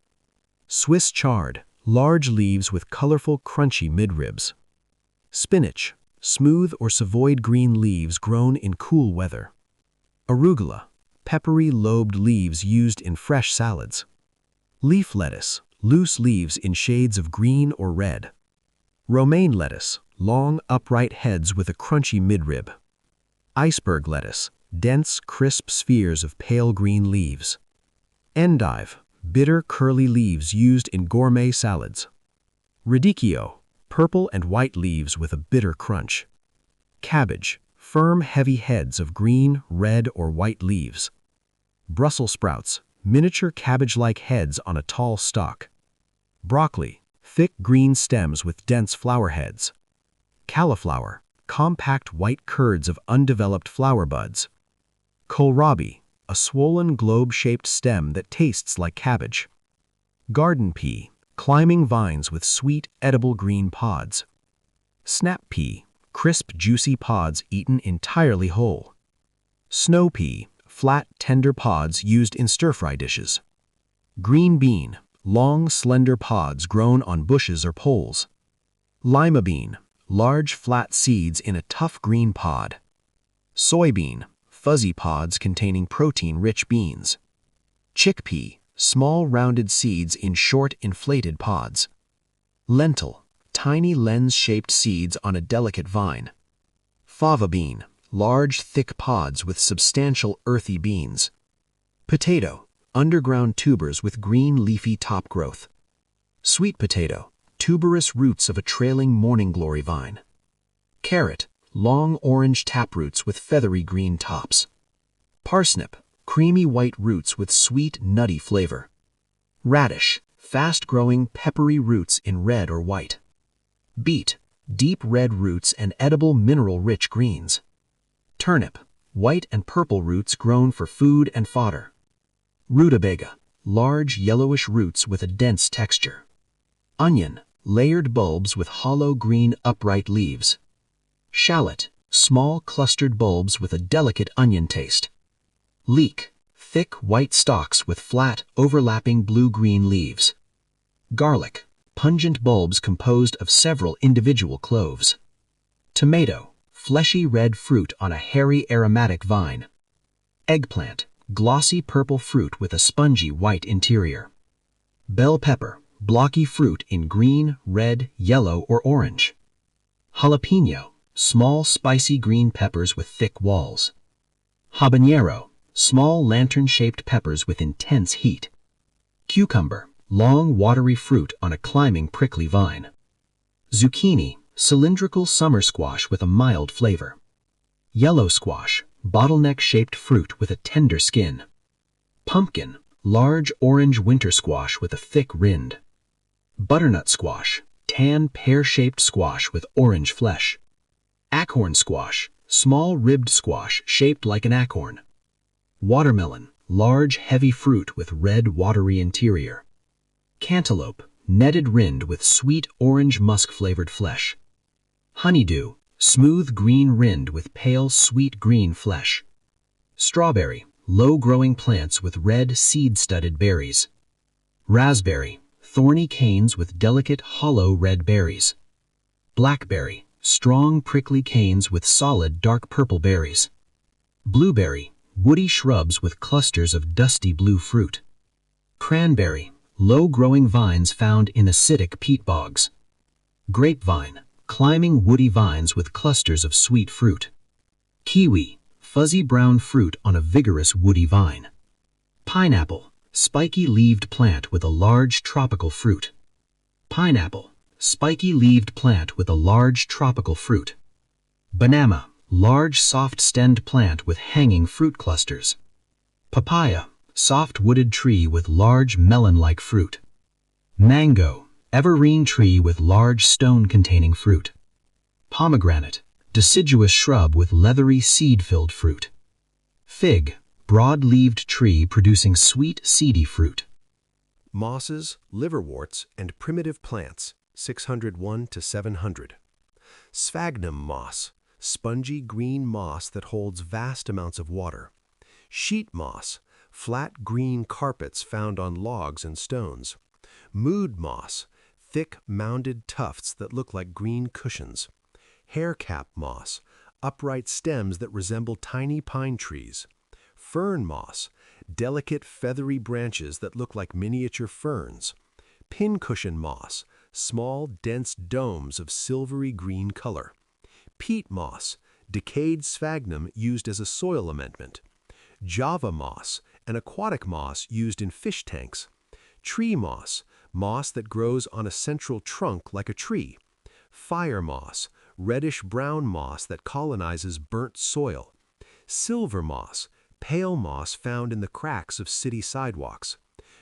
Swiss chard, large leaves with colorful, crunchy midribs. Spinach, smooth or savoyed green leaves grown in cool weather. Arugula, peppery lobed leaves used in fresh salads. Leaf lettuce, loose leaves in shades of green or red. Romaine lettuce, long upright heads with a crunchy midrib. Iceberg lettuce, dense, crisp spheres of pale green leaves. Endive, bitter, curly leaves used in gourmet salads. Radicchio, purple and white leaves with a bitter crunch. Cabbage, firm, heavy heads of green, red, or white leaves. Brussels sprouts, miniature cabbage-like heads on a tall stalk. Broccoli, thick green stems with dense flower heads. Cauliflower, compact white curds of undeveloped flower buds. Kohlrabi, a swollen globe-shaped stem that tastes like cabbage. Garden pea, climbing vines with sweet, edible green pods. Snap pea, crisp, juicy pods eaten entirely whole. Snow pea, flat, tender pods used in stir-fry dishes. Green bean, long, slender pods grown on bushes or poles. Lima bean, large, flat seeds in a tough green pod. Soybean, fuzzy pods containing protein-rich beans. Chickpea, small, rounded seeds in short, inflated pods. Lentil, tiny lens-shaped seeds on a delicate vine. Fava bean, large, thick pods with substantial earthy beans. Potato, underground tubers with green leafy top growth. Sweet potato, tuberous roots of a trailing morning glory vine. Carrot, long orange taproots with feathery green tops. Parsnip, creamy white roots with sweet, nutty flavor. Radish, fast-growing, peppery roots in red or white. Beet, deep red roots and edible mineral-rich greens. Turnip, white and purple roots grown for food and fodder. Rutabaga, large yellowish roots with a dense texture. Onion, layered bulbs with hollow green upright leaves. Shallot, small clustered bulbs with a delicate onion taste. Leek, thick white stalks with flat, overlapping blue-green leaves. Garlic, pungent bulbs composed of several individual cloves. Tomato, fleshy red fruit on a hairy aromatic vine. Eggplant, glossy purple fruit with a spongy white interior. Bell pepper, blocky fruit in green, red, yellow, or orange. Jalapeno, small spicy green peppers with thick walls. Habanero, small lantern-shaped peppers with intense heat. Cucumber, long watery fruit on a climbing prickly vine. Zucchini, cylindrical summer squash with a mild flavor. Yellow squash, bottleneck-shaped fruit with a tender skin. Pumpkin, large orange winter squash with a thick rind. Butternut squash, tan pear-shaped squash with orange flesh. Acorn squash, small ribbed squash shaped like an acorn. Watermelon, large heavy fruit with red watery interior. Cantaloupe, netted rind with sweet orange musk-flavored flesh. Honeydew, smooth green rind with pale sweet green flesh. Strawberry, low-growing plants with red seed-studded berries. Raspberry, thorny canes with delicate hollow red berries. Blackberry, strong prickly canes with solid dark purple berries. Blueberry, woody shrubs with clusters of dusty blue fruit. Cranberry, low-growing vines found in acidic peat bogs. Grapevine, climbing woody vines with clusters of sweet fruit. Kiwi, fuzzy brown fruit on a vigorous woody vine. Pineapple, spiky-leaved plant with a large tropical fruit. Pineapple, spiky-leaved plant with a large tropical fruit. Banana, large soft-stemmed plant with hanging fruit clusters. Papaya, soft-wooded tree with large melon-like fruit. Mango, evergreen tree with large stone-containing fruit. Pomegranate, deciduous shrub with leathery seed-filled fruit. Fig, broad-leaved tree producing sweet, seedy fruit. Mosses, liverworts, and primitive plants, 601 to 700. Sphagnum moss, spongy green moss that holds vast amounts of water. Sheet moss, flat green carpets found on logs and stones. Mood moss, thick mounded tufts that look like green cushions. Haircap moss, upright stems that resemble tiny pine trees. Fern moss, delicate feathery branches that look like miniature ferns. Pincushion moss, small dense domes of silvery green color. Peat moss, decayed sphagnum used as a soil amendment. Java moss, an aquatic moss used in fish tanks. Tree moss, moss that grows on a central trunk like a tree. Fire moss, reddish-brown moss that colonizes burnt soil. Silver moss, pale moss found in the cracks of city sidewalks.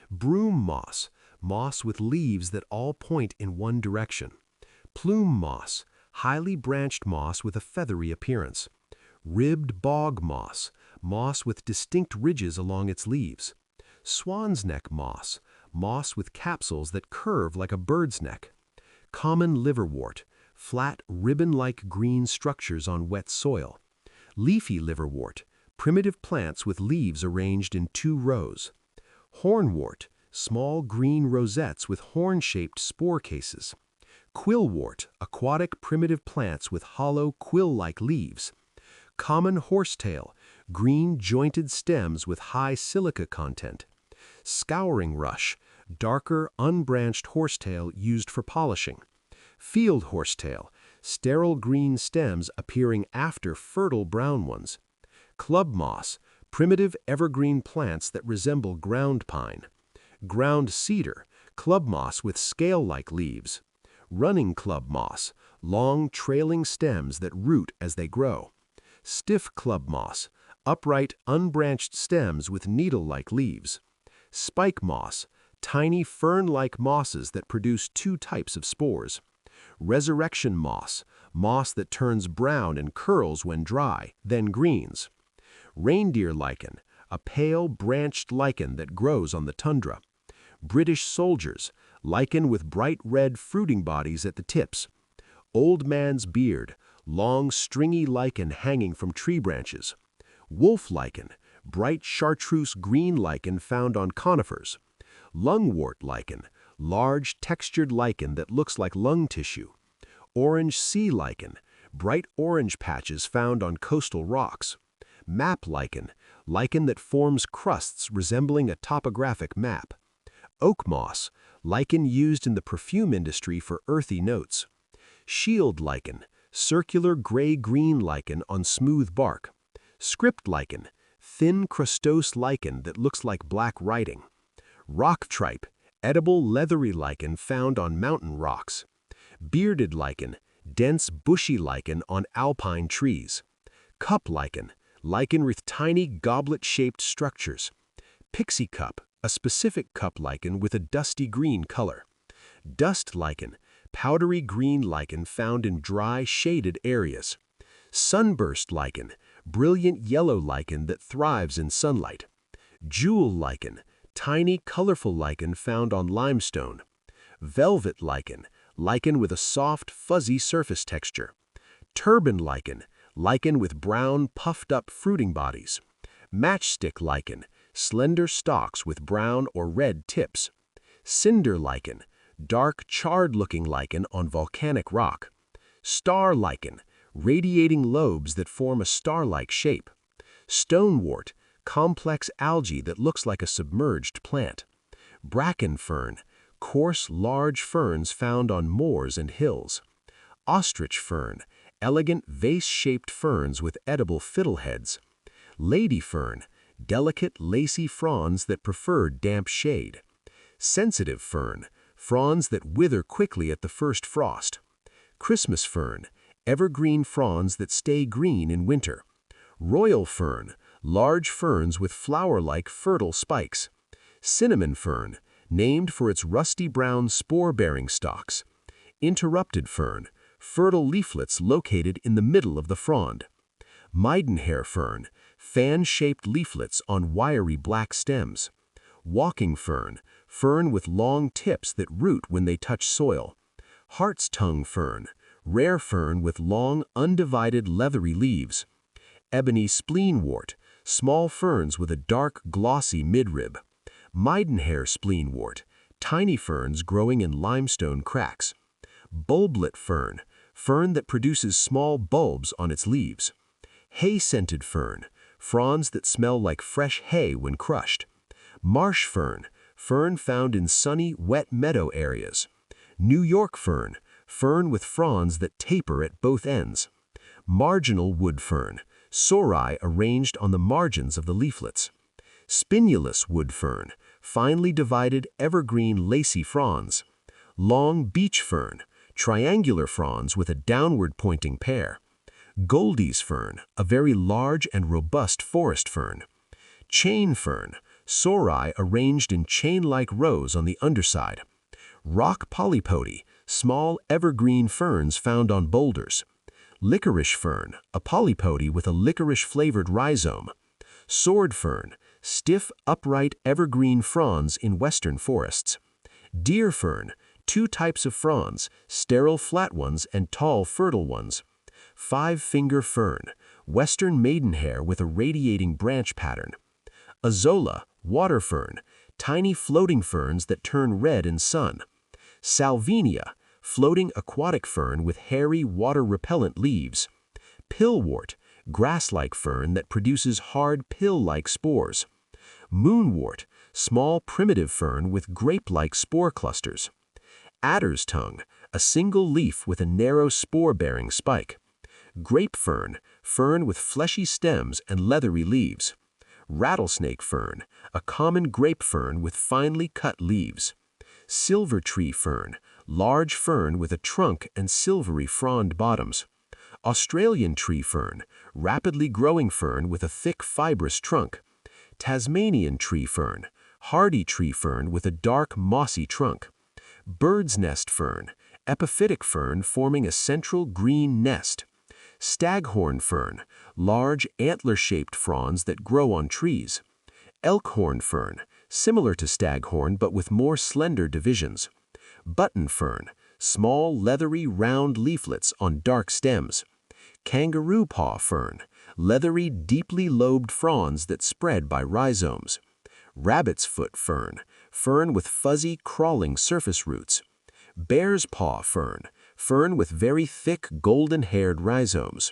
Broom moss, moss with leaves that all point in one direction. Plume moss, highly branched moss with a feathery appearance. Ribbed bog moss, moss with distinct ridges along its leaves. Swan's neck moss, moss with capsules that curve like a bird's neck. Common liverwort, flat ribbon-like green structures on wet soil. Leafy liverwort, primitive plants with leaves arranged in 2 rows. Hornwort, small green rosettes with horn-shaped spore cases. Quillwort, aquatic primitive plants with hollow quill-like leaves. Common horsetail, green jointed stems with high silica content. Scouring rush, darker unbranched horsetail used for polishing. Field horsetail, sterile green stems appearing after fertile brown ones. Club moss, primitive evergreen plants that resemble ground pine. Ground cedar, club moss with scale-like leaves. Running club moss, long trailing stems that root as they grow. Stiff club moss, upright unbranched stems with needle-like leaves. Spike moss, tiny fern-like mosses that produce 2 types of spores. Resurrection moss, moss that turns brown and curls when dry, then greens. Reindeer lichen, a pale, branched lichen that grows on the tundra. British soldiers, lichen with bright red fruiting bodies at the tips. Old man's beard, long, stringy lichen hanging from tree branches. Wolf lichen, bright chartreuse green lichen found on conifers. Lungwort lichen, large, textured lichen that looks like lung tissue. Orange sea lichen, bright orange patches found on coastal rocks. Map lichen, lichen that forms crusts resembling a topographic map. Oak moss, lichen used in the perfume industry for earthy notes. Shield lichen, circular gray-green lichen on smooth bark. Script lichen, thin crustose lichen that looks like black writing. Rock tripe, edible leathery lichen found on mountain rocks. Bearded lichen, dense bushy lichen on alpine trees. Cup lichen, lichen with tiny goblet-shaped structures. Pixie cup, a specific cup lichen with a dusty green color. Dust lichen, powdery green lichen found in dry, shaded areas. Sunburst lichen, brilliant yellow lichen that thrives in sunlight. Jewel lichen, tiny, colorful lichen found on limestone. Velvet lichen, lichen with a soft, fuzzy surface texture. Turban lichen, lichen with brown, puffed-up fruiting bodies. Matchstick lichen, slender stalks with brown or red tips. Cinder lichen, dark, charred-looking lichen on volcanic rock. Star lichen, radiating lobes that form a star-like shape. Stonewort, complex algae that looks like a submerged plant. Bracken fern, coarse, large ferns found on moors and hills. Ostrich fern, elegant vase-shaped ferns with edible fiddleheads. Lady fern, delicate, lacy fronds that prefer damp shade. Sensitive fern, fronds that wither quickly at the first frost. Christmas fern, evergreen fronds that stay green in winter. Royal fern, large ferns with flower-like fertile spikes. Cinnamon fern, named for its rusty brown spore-bearing stalks. Interrupted fern, fertile leaflets located in the middle of the frond. Maidenhair fern, fan-shaped leaflets on wiry black stems. Walking fern, fern with long tips that root when they touch soil. Hart's tongue fern, rare fern with long, undivided leathery leaves. Ebony spleenwort, small ferns with a dark, glossy midrib. Maidenhair spleenwort, tiny ferns growing in limestone cracks. Bulblet fern, fern that produces small bulbs on its leaves. Hay-scented fern, fronds that smell like fresh hay when crushed. Marsh fern, fern found in sunny, wet meadow areas. New York fern, fern with fronds that taper at both ends. Marginal wood fern, sori arranged on the margins of the leaflets. Spinulus wood fern, finely divided evergreen lacy fronds. Long beech fern, triangular fronds with a downward-pointing pair. Goldie's fern, a very large and robust forest fern. Chain fern, sori arranged in chain-like rows on the underside. Rock polypody, small evergreen ferns found on boulders. Licorice fern, a polypody with a licorice-flavored rhizome. Sword fern, stiff, upright evergreen fronds in western forests. Deer fern, two types of fronds, sterile flat ones and tall fertile ones. Five-finger fern, western maidenhair with a radiating branch pattern. Azolla, water fern, tiny floating ferns that turn red in sun. Salvinia, floating aquatic fern with hairy water-repellent leaves. Pillwort, grass-like fern that produces hard pill-like spores. Moonwort, small primitive fern with grape-like spore clusters. Adder's tongue, a single leaf with a narrow spore-bearing spike. Grape fern, fern with fleshy stems and leathery leaves. Rattlesnake fern, a common grape fern with finely cut leaves. Silver tree fern, large fern with a trunk and silvery frond bottoms. Australian tree fern, rapidly growing fern with a thick fibrous trunk. Tasmanian tree fern, hardy tree fern with a dark mossy trunk. Bird's nest fern, epiphytic fern forming a central green nest. Staghorn fern, large antler-shaped fronds that grow on trees. Elkhorn fern, similar to staghorn but with more slender divisions. Button fern, small leathery round leaflets on dark stems. Kangaroo paw fern, leathery deeply lobed fronds that spread by rhizomes. Rabbit's foot fern, fern with fuzzy crawling surface roots. Bear's paw fern, fern with very thick golden-haired rhizomes.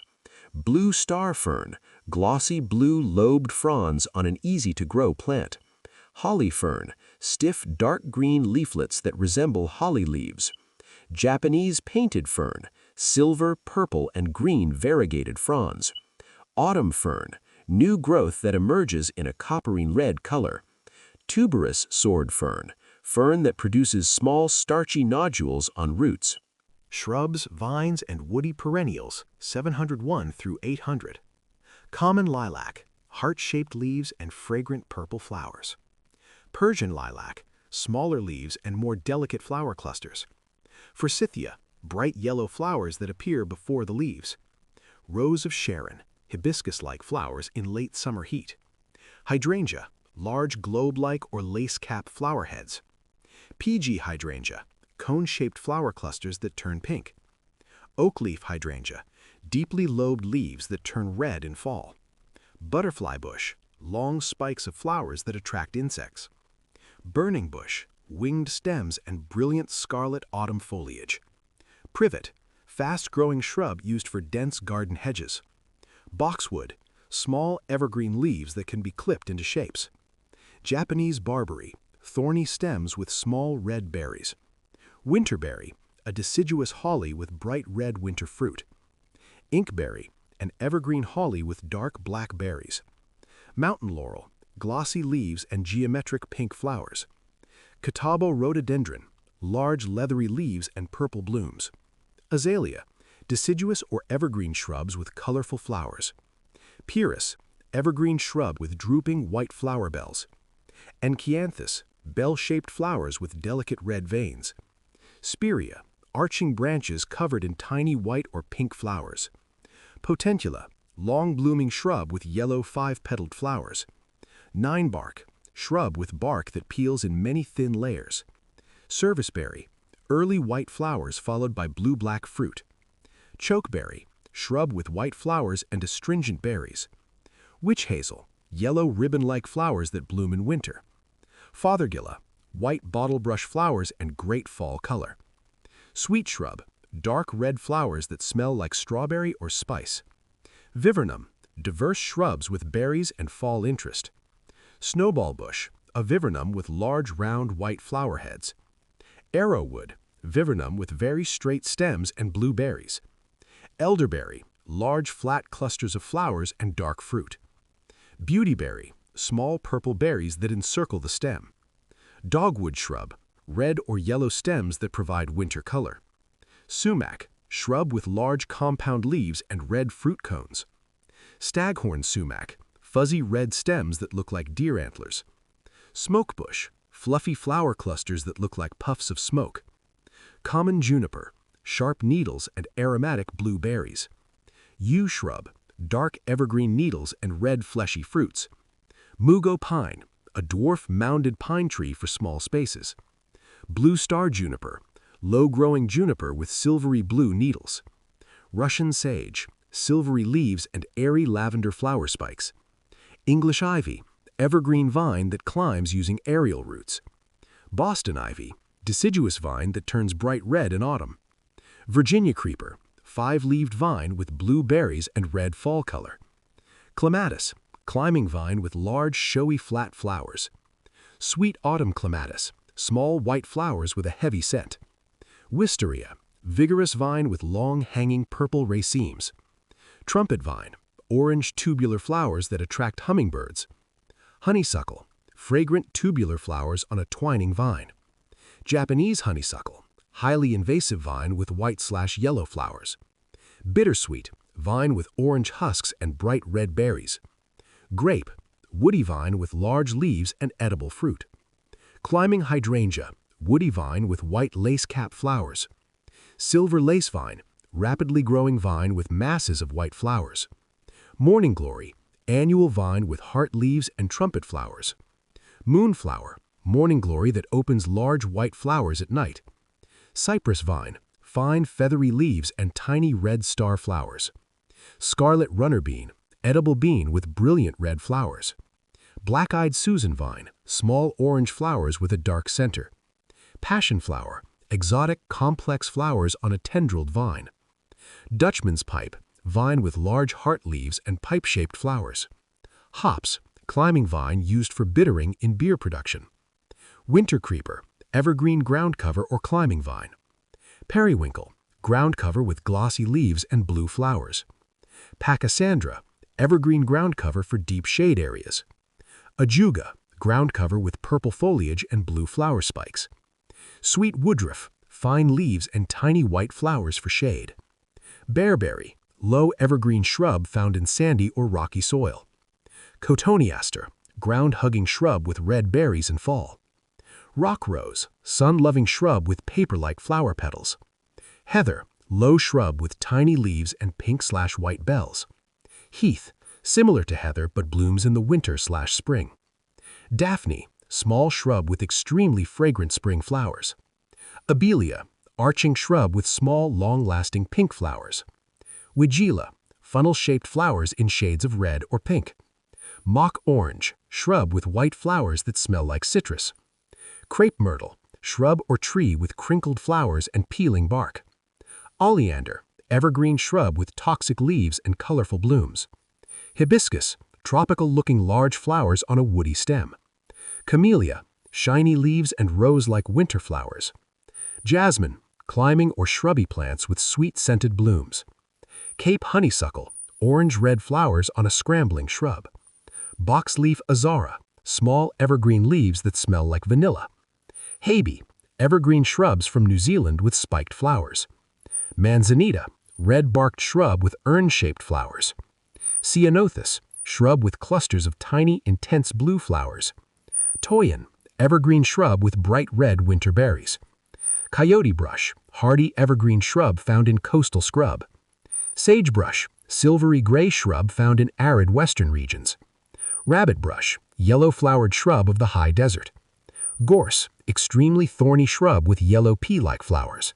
Blue star fern, glossy blue lobed fronds on an easy-to-grow plant. Holly fern, stiff dark green leaflets that resemble holly leaves. Japanese painted fern, silver, purple, and green variegated fronds. Autumn fern, new growth that emerges in a coppery red color. Tuberous sword fern, fern that produces small starchy nodules on roots. Shrubs, vines, and woody perennials, 701 through 800. Common lilac, heart-shaped leaves and fragrant purple flowers. Persian lilac, smaller leaves and more delicate flower clusters. Forsythia, bright yellow flowers that appear before the leaves. Rose of Sharon, hibiscus-like flowers in late summer heat. Hydrangea, large globe-like or lace-cap flower heads. PG hydrangea, cone-shaped flower clusters that turn pink. Oak leaf hydrangea, deeply lobed leaves that turn red in fall. Butterfly bush, long spikes of flowers that attract insects. Burning bush, winged stems and brilliant scarlet autumn foliage. Privet, fast-growing shrub used for dense garden hedges. Boxwood, small evergreen leaves that can be clipped into shapes. Japanese barberry, thorny stems with small red berries. Winterberry, a deciduous holly with bright red winter fruit. Inkberry, an evergreen holly with dark black berries. Mountain laurel, glossy leaves and geometric pink flowers. Catawba rhododendron, large leathery leaves and purple blooms. Azalea, deciduous or evergreen shrubs with colorful flowers. Pyrrhus, evergreen shrub with drooping white flower bells. Enchanthus, bell-shaped flowers with delicate red veins. Spirea, arching branches covered in tiny white or pink flowers. Potentilla, long-blooming shrub with yellow five-petaled flowers. Ninebark, shrub with bark that peels in many thin layers. Serviceberry, early white flowers followed by blue-black fruit. Chokeberry, shrub with white flowers and astringent berries. Witch hazel, yellow ribbon-like flowers that bloom in winter. Fothergilla, white bottlebrush flowers and great fall color. Sweet shrub, dark red flowers that smell like strawberry or spice. Vivernum, diverse shrubs with berries and fall interest. Snowball bush, a vivernum with large round white flower heads. Arrowwood, vivernum with very straight stems and blue berries. Elderberry, large flat clusters of flowers and dark fruit. Beautyberry, small purple berries that encircle the stem. Dogwood shrub, red or yellow stems that provide winter color. Sumac, shrub with large compound leaves and red fruit cones. Staghorn sumac, fuzzy red stems that look like deer antlers. Smokebush, fluffy flower clusters that look like puffs of smoke. Common juniper, sharp needles and aromatic blue berries. Yew shrub, dark evergreen needles and red fleshy fruits. Mugo pine, a dwarf mounded pine tree for small spaces. Blue star juniper, low-growing juniper with silvery blue needles. Russian sage, silvery leaves and airy lavender flower spikes. English ivy, evergreen vine that climbs using aerial roots. Boston ivy, deciduous vine that turns bright red in autumn. Virginia creeper, five-leaved vine with blue berries and red fall color. Clematis, climbing vine with large showy flat flowers. Sweet autumn clematis, small white flowers with a heavy scent. Wisteria, vigorous vine with long hanging purple racemes. Trumpet vine, orange tubular flowers that attract hummingbirds. Honeysuckle, fragrant tubular flowers on a twining vine. Japanese honeysuckle, highly invasive vine with white/yellow flowers. Bittersweet, vine with orange husks and bright red berries. Grape, woody vine with large leaves and edible fruit. Climbing hydrangea, woody vine with white lace-cap flowers. Silver lace vine, rapidly growing vine with masses of white flowers. Morning glory, annual vine with heart leaves and trumpet flowers. Moonflower, morning glory that opens large white flowers at night. Cypress vine, fine feathery leaves and tiny red star flowers. Scarlet runner bean, edible bean with brilliant red flowers. Black-eyed Susan vine, small orange flowers with a dark center. Passion flower, exotic complex flowers on a tendrilled vine. Dutchman's pipe, vine with large heart leaves and pipe-shaped flowers. Hops, climbing vine used for bittering in beer production. Winter creeper, evergreen ground cover or climbing vine. Periwinkle, ground cover with glossy leaves and blue flowers. Pachysandra, evergreen ground cover for deep shade areas. Ajuga, ground cover with purple foliage and blue flower spikes. Sweet woodruff, fine leaves and tiny white flowers for shade. Bearberry, low evergreen shrub found in sandy or rocky soil. Cotoneaster, ground-hugging shrub with red berries in fall. Rock rose, sun-loving shrub with paper-like flower petals. Heather, low shrub with tiny leaves and pink/white bells. Heath, similar to heather but blooms in the winter/spring. Daphne, small shrub with extremely fragrant spring flowers. Abelia, arching shrub with small, long-lasting pink flowers. Weigela, funnel-shaped flowers in shades of red or pink. Mock orange, shrub with white flowers that smell like citrus. Crepe myrtle, shrub or tree with crinkled flowers and peeling bark. Oleander, evergreen shrub with toxic leaves and colorful blooms. Hibiscus, tropical-looking large flowers on a woody stem. Camellia, shiny leaves and rose-like winter flowers. Jasmine, climbing or shrubby plants with sweet-scented blooms. Cape honeysuckle, orange-red flowers on a scrambling shrub. Boxleaf azara, small evergreen leaves that smell like vanilla. Haybee, evergreen shrubs from New Zealand with spiked flowers. Manzanita, red-barked shrub with urn-shaped flowers. Ceanothus, shrub with clusters of tiny, intense blue flowers. Toyon, evergreen shrub with bright red winter berries. Coyote brush, hardy evergreen shrub found in coastal scrub. Sagebrush, silvery gray shrub found in arid western regions. Rabbit brush, yellow-flowered shrub of the high desert. Gorse, extremely thorny shrub with yellow pea-like flowers.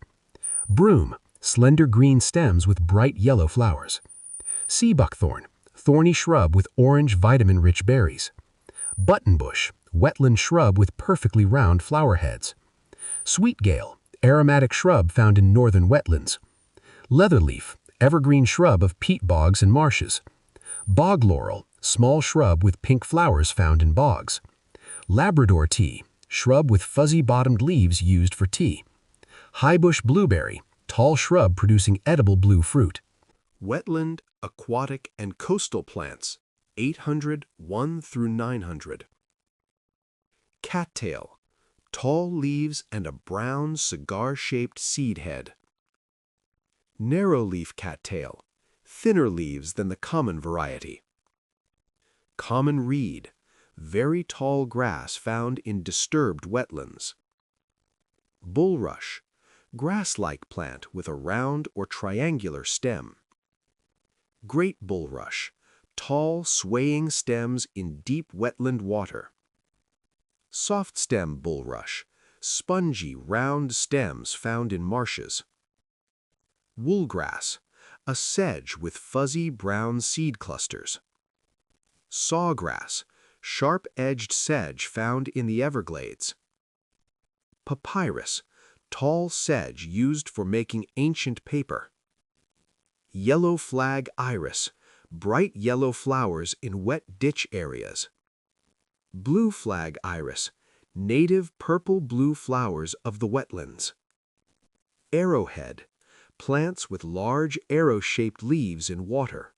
Broom, slender green stems with bright yellow flowers. Sea buckthorn, thorny shrub with orange vitamin-rich berries. Buttonbush, wetland shrub with perfectly round flower heads. Sweetgale, aromatic shrub found in northern wetlands. Leatherleaf, evergreen shrub of peat bogs and marshes. Bog laurel, small shrub with pink flowers found in bogs. Labrador tea, shrub with fuzzy-bottomed leaves used for tea. Highbush blueberry, tall shrub producing edible blue fruit. Wetland, aquatic, and coastal plants, 800, 1 through 900. Cattail, tall leaves and a brown cigar-shaped seed head. Narrow-leaf cattail, thinner leaves than the common variety. Common reed, very tall grass found in disturbed wetlands. Bulrush, grass-like plant with a round or triangular stem. Great bulrush, tall swaying stems in deep wetland water. Soft-stem bulrush, spongy round stems found in marshes. Woolgrass, a sedge with fuzzy brown seed clusters. Sawgrass, sharp-edged sedge found in the Everglades. Papyrus, tall sedge used for making ancient paper. Yellow flag iris, bright yellow flowers in wet ditch areas. Blue flag iris, native purple-blue flowers of the wetlands. Arrowhead, plants with large arrow-shaped leaves in water.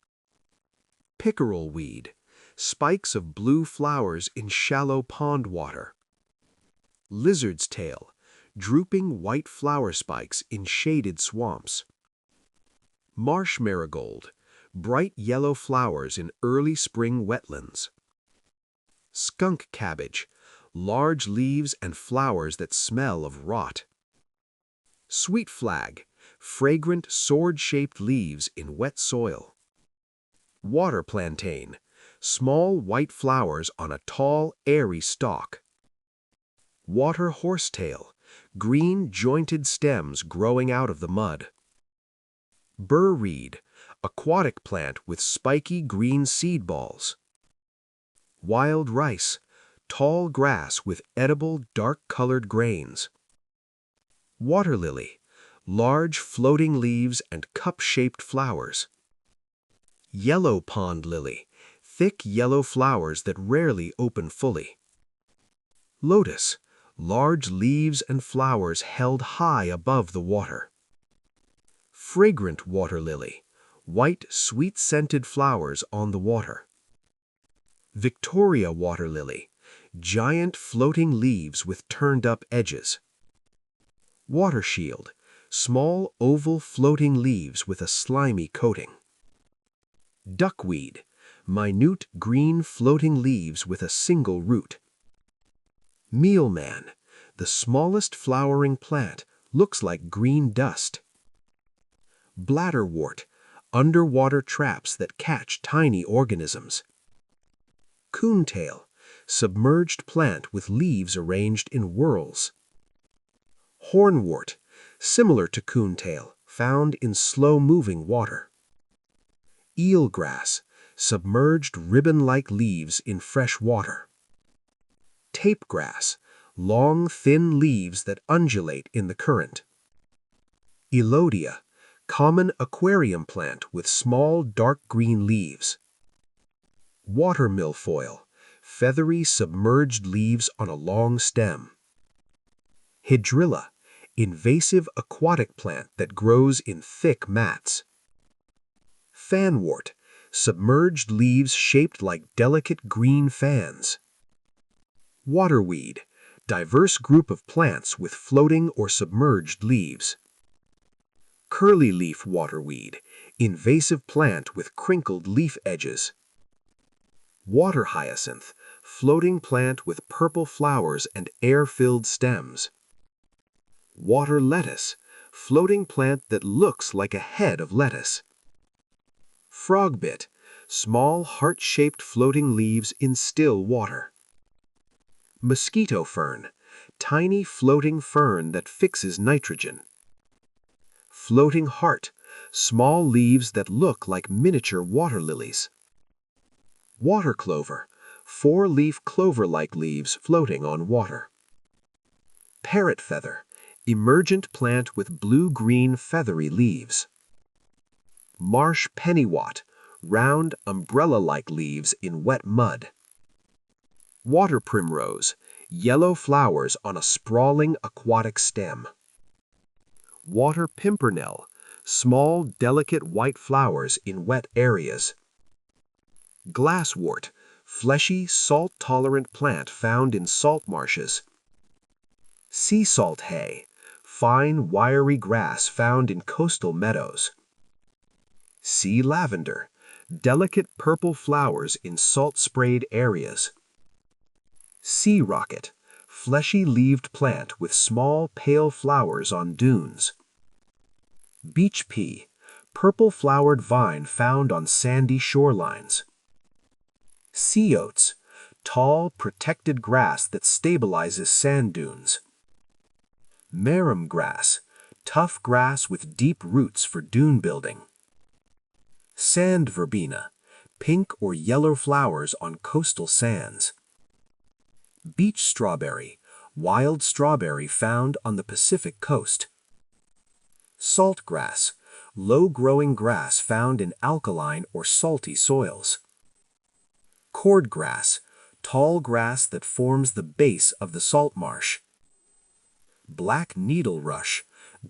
Pickerel weed, spikes of blue flowers in shallow pond water. Lizard's tail, drooping white flower spikes in shaded swamps. Marsh marigold, bright yellow flowers in early spring wetlands. Skunk cabbage, large leaves and flowers that smell of rot. Sweet flag, fragrant sword-shaped leaves in wet soil. Water plantain, small white flowers on a tall, airy stalk. Water horsetail, green jointed stems growing out of the mud. Burr reed, aquatic plant with spiky green seed balls. Wild rice, tall grass with edible dark-colored grains. Water lily, large floating leaves and cup-shaped flowers. Yellow pond lily, thick yellow flowers that rarely open fully. Lotus, large leaves and flowers held high above the water. Fragrant water lily, white sweet-scented flowers on the water. Victoria water lily, giant floating leaves with turned-up edges. Water shield, small oval floating leaves with a slimy coating. Duckweed, minute green floating leaves with a single root. Mealman, the smallest flowering plant, looks like green dust. Bladderwort, underwater traps that catch tiny organisms. Coontail, submerged plant with leaves arranged in whorls. Hornwort, similar to coontail, found in slow-moving water. Eelgrass, submerged ribbon-like leaves in fresh water. Tapegrass, long, thin leaves that undulate in the current. Elodia, common aquarium plant with small dark green leaves. Water milfoil, feathery submerged leaves on a long stem. Hydrilla, invasive aquatic plant that grows in thick mats. Fanwort, submerged leaves shaped like delicate green fans. Waterweed, diverse group of plants with floating or submerged leaves. Curly-leaf waterweed, invasive plant with crinkled leaf edges. Water hyacinth, floating plant with purple flowers and air-filled stems. Water lettuce, floating plant that looks like a head of lettuce. Frogbit, small heart-shaped floating leaves in still water. Mosquito fern, tiny floating fern that fixes nitrogen. Floating heart, small leaves that look like miniature water lilies. Water clover, four-leaf clover-like leaves floating on water. Parrot feather, emergent plant with blue-green feathery leaves. Marsh pennywort, round umbrella-like leaves in wet mud. Water primrose, yellow flowers on a sprawling aquatic stem. Water pimpernel, small delicate white flowers in wet areas. Glasswort, fleshy salt-tolerant plant found in salt marshes. Sea salt hay, fine wiry grass found in coastal meadows. Sea lavender, delicate purple flowers in salt-sprayed areas. Sea rocket, fleshy-leaved plant with small pale flowers on dunes. Beach pea, purple-flowered vine found on sandy shorelines. Sea oats, tall, protected grass that stabilizes sand dunes. Marram grass, tough grass with deep roots for dune building. Sand verbena, pink or yellow flowers on coastal sands. Beach strawberry, wild strawberry found on the Pacific coast. Saltgrass, low-growing grass found in alkaline or salty soils. Cordgrass, tall grass that forms the base of the salt marsh. Black needle rush,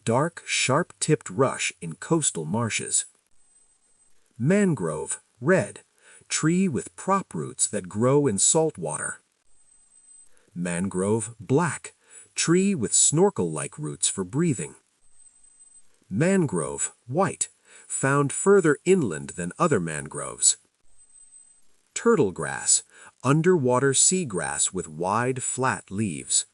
dark, sharp-tipped rush in coastal marshes. Mangrove, red, tree with prop roots that grow in salt water. Mangrove, black, tree with snorkel-like roots for breathing. Mangrove, white, found further inland than other mangroves. Turtle grass, underwater seagrass with wide, flat leaves.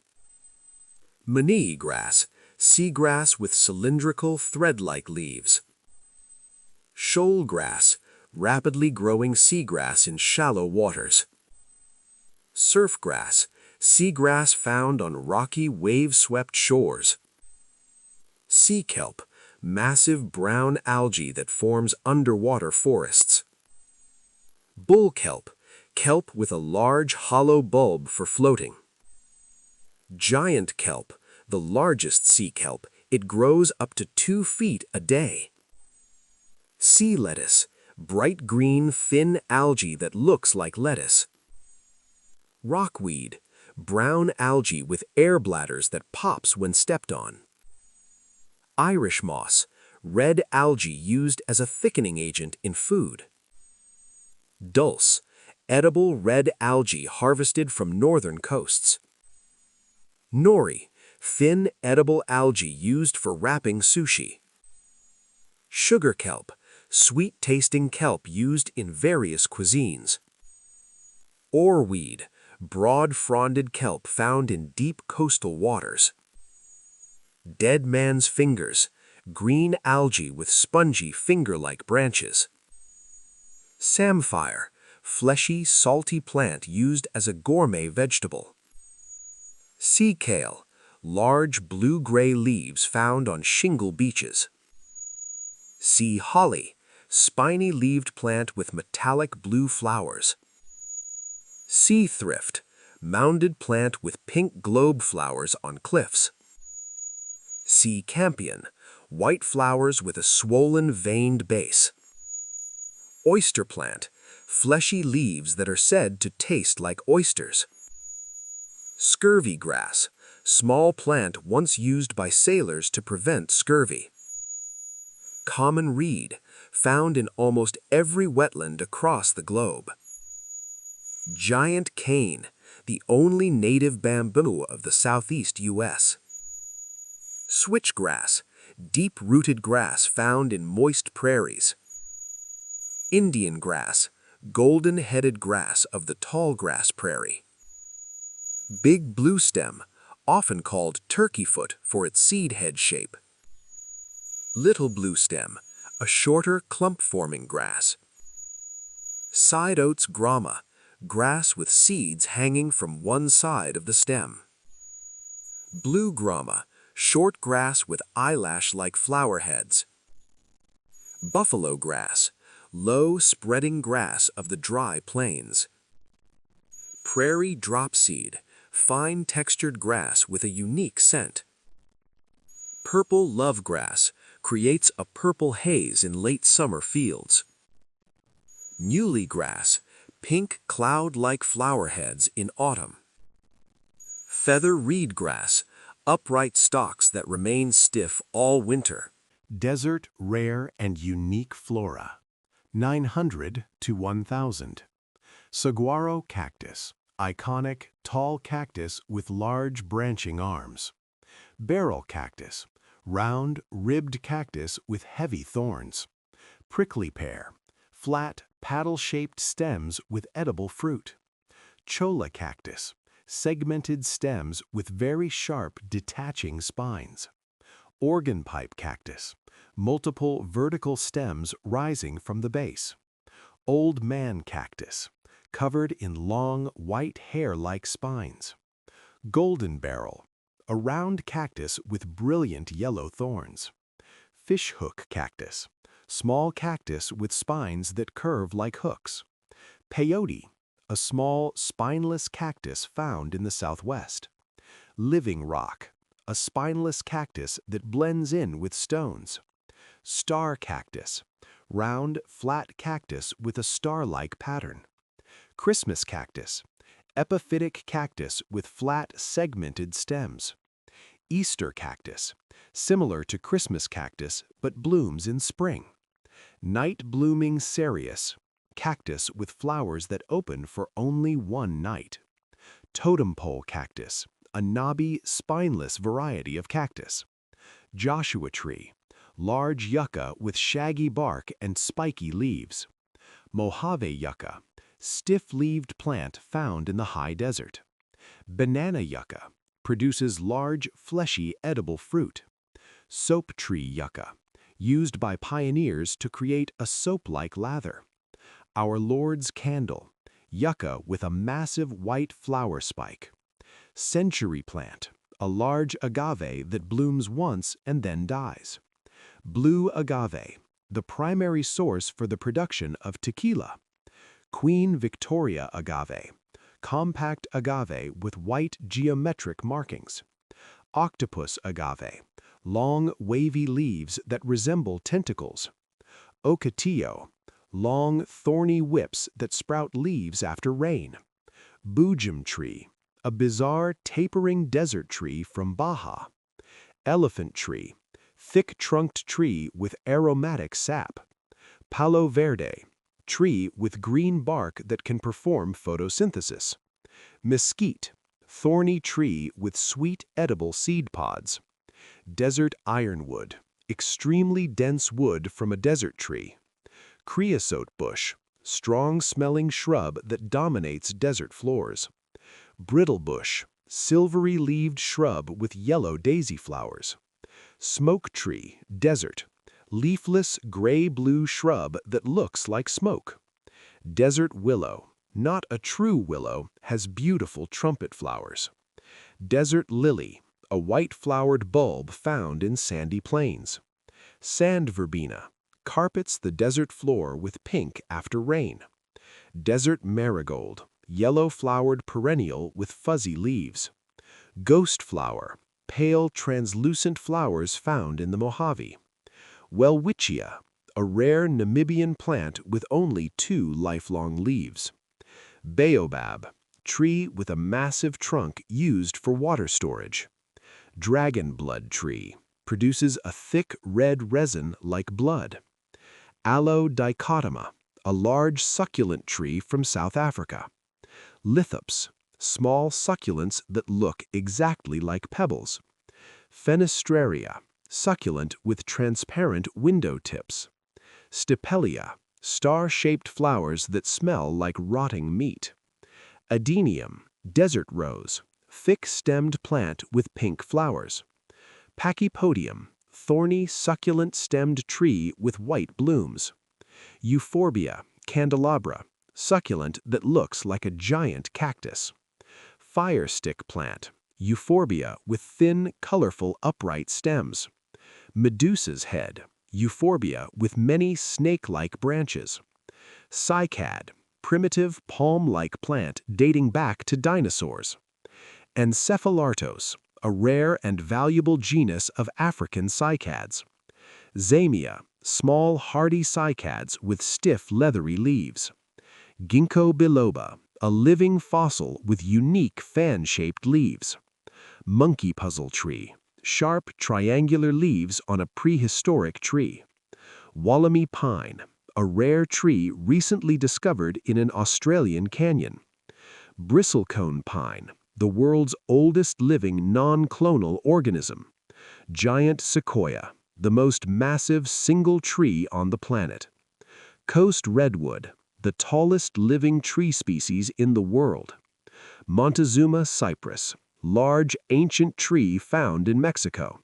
Manee grass, Seagrass with cylindrical, thread-like leaves. Shoal grass, rapidly growing seagrass in shallow waters. Surf grass, seagrass found on rocky, wave-swept shores. Sea kelp, massive brown algae that forms underwater forests. Bull kelp, kelp with a large hollow bulb for floating. Giant kelp, the largest sea kelp, it grows up to 2 feet a day. Sea lettuce, bright green, thin algae that looks like lettuce. Rockweed, brown algae with air bladders that pops when stepped on. Irish moss, red algae used as a thickening agent in food. Dulse, edible red algae harvested from northern coasts. Nori, thin edible algae used for wrapping sushi. Sugar kelp, sweet-tasting kelp used in various cuisines. Oarweed, broad-fronded kelp found in deep coastal waters. Dead man's fingers, green algae with spongy finger-like branches. Samphire, fleshy, salty plant used as a gourmet vegetable. Sea kale, large blue-gray leaves found on shingle beaches. Sea holly, spiny-leaved plant with metallic blue flowers. Sea thrift, mounded plant with pink globe flowers on cliffs. Sea campion, white flowers with a swollen veined base. Oyster plant, fleshy leaves that are said to taste like oysters. Scurvy grass, small plant once used by sailors to prevent scurvy. Common reed, found in almost every wetland across the globe. Giant cane, the only native bamboo of the southeast U.S. Switchgrass, deep-rooted grass found in moist prairies. Indian grass, golden-headed grass of the tallgrass prairie. Big bluestem, often called turkeyfoot for its seed head shape. Little bluestem, a shorter clump-forming grass. Side oats grama, grass with seeds hanging from one side of the stem. Blue grama, short grass with eyelash-like flower heads. Buffalo grass, low spreading grass of the dry plains. Prairie dropseed, fine textured grass with a unique scent. Purple lovegrass, creates a purple haze in late summer fields. Muley grass, pink cloud-like flower heads in autumn. Feather reed grass, upright stalks that remain stiff all winter. Desert rare and unique flora, 900 to 1,000. Saguaro cactus, iconic tall cactus with large branching arms. Barrel cactus, round, ribbed cactus with heavy thorns. Prickly pear, flat, paddle-shaped stems with edible fruit. Cholla cactus, segmented stems with very sharp, detaching spines. Organ pipe cactus, multiple vertical stems rising from the base. Old man cactus, covered in long, white hair-like spines. Golden barrel, a round cactus with brilliant yellow thorns. Fishhook cactus, small cactus with spines that curve like hooks. Peyote, a small, spineless cactus found in the southwest. Living rock, a spineless cactus that blends in with stones. Star cactus, round, flat cactus with a star-like pattern. Christmas cactus, epiphytic cactus with flat, segmented stems. Easter cactus, similar to Christmas cactus but blooms in spring. Night-blooming cereus, cactus with flowers that open for only one night. Totem pole cactus, a knobby, spineless variety of cactus. Joshua tree, large yucca with shaggy bark and spiky leaves. Mojave yucca, stiff-leaved plant found in the high desert. Banana yucca, produces large, fleshy, edible fruit. Soap tree yucca, used by pioneers to create a soap-like lather. Our Lord's candle, yucca with a massive white flower spike. Century plant, a large agave that blooms once and then dies. Blue agave, the primary source for the production of tequila. Queen Victoria agave, compact agave with white geometric markings. Octopus agave, long wavy leaves that resemble tentacles. Ocotillo, long thorny whips that sprout leaves after rain. Boojum tree, a bizarre tapering desert tree from Baja. Elephant tree, thick-trunked tree with aromatic sap. Palo verde, tree with green bark that can perform photosynthesis. Mesquite, thorny tree with sweet edible seed pods. Desert ironwood, extremely dense wood from a desert tree. Creosote bush, strong-smelling shrub that dominates desert floors. Brittle bush, silvery-leaved shrub with yellow daisy flowers. Smoke tree, desert, leafless gray-blue shrub that looks like smoke. Desert willow, not a true willow, has beautiful trumpet flowers. Desert lily, a white-flowered bulb found in sandy plains. Sand verbena, carpets the desert floor with pink after rain. Desert marigold, yellow-flowered perennial with fuzzy leaves. Ghost flower, pale translucent flowers found in the Mojave. Welwitschia, a rare Namibian plant with only 2 lifelong leaves. Baobab, tree with a massive trunk used for water storage. Dragon blood tree, produces a thick red resin like blood. Aloe dichotoma, a large succulent tree from South Africa. Lithops, small succulents that look exactly like pebbles. Fenestraria, succulent with transparent window tips. Stipelia, star-shaped flowers that smell like rotting meat. Adenium, desert rose, thick-stemmed plant with pink flowers. Pachypodium, thorny succulent-stemmed tree with white blooms. Euphorbia candelabra, succulent that looks like a giant cactus. Firestick plant, euphorbia with thin, colorful, upright stems. Medusa's head, euphorbia with many snake-like branches. Cycad, primitive palm-like plant dating back to dinosaurs. Encephalartos, a rare and valuable genus of African cycads. Zamia, small hardy cycads with stiff leathery leaves. Ginkgo biloba, a living fossil with unique fan-shaped leaves. Monkey puzzle tree, sharp triangular leaves on a prehistoric tree. Wollemi pine, a rare tree recently discovered in an Australian canyon. Bristlecone pine, the world's oldest living non-clonal organism. Giant sequoia, the most massive single tree on the planet. Coast redwood, the tallest living tree species in the world. Montezuma cypress, large ancient tree found in Mexico.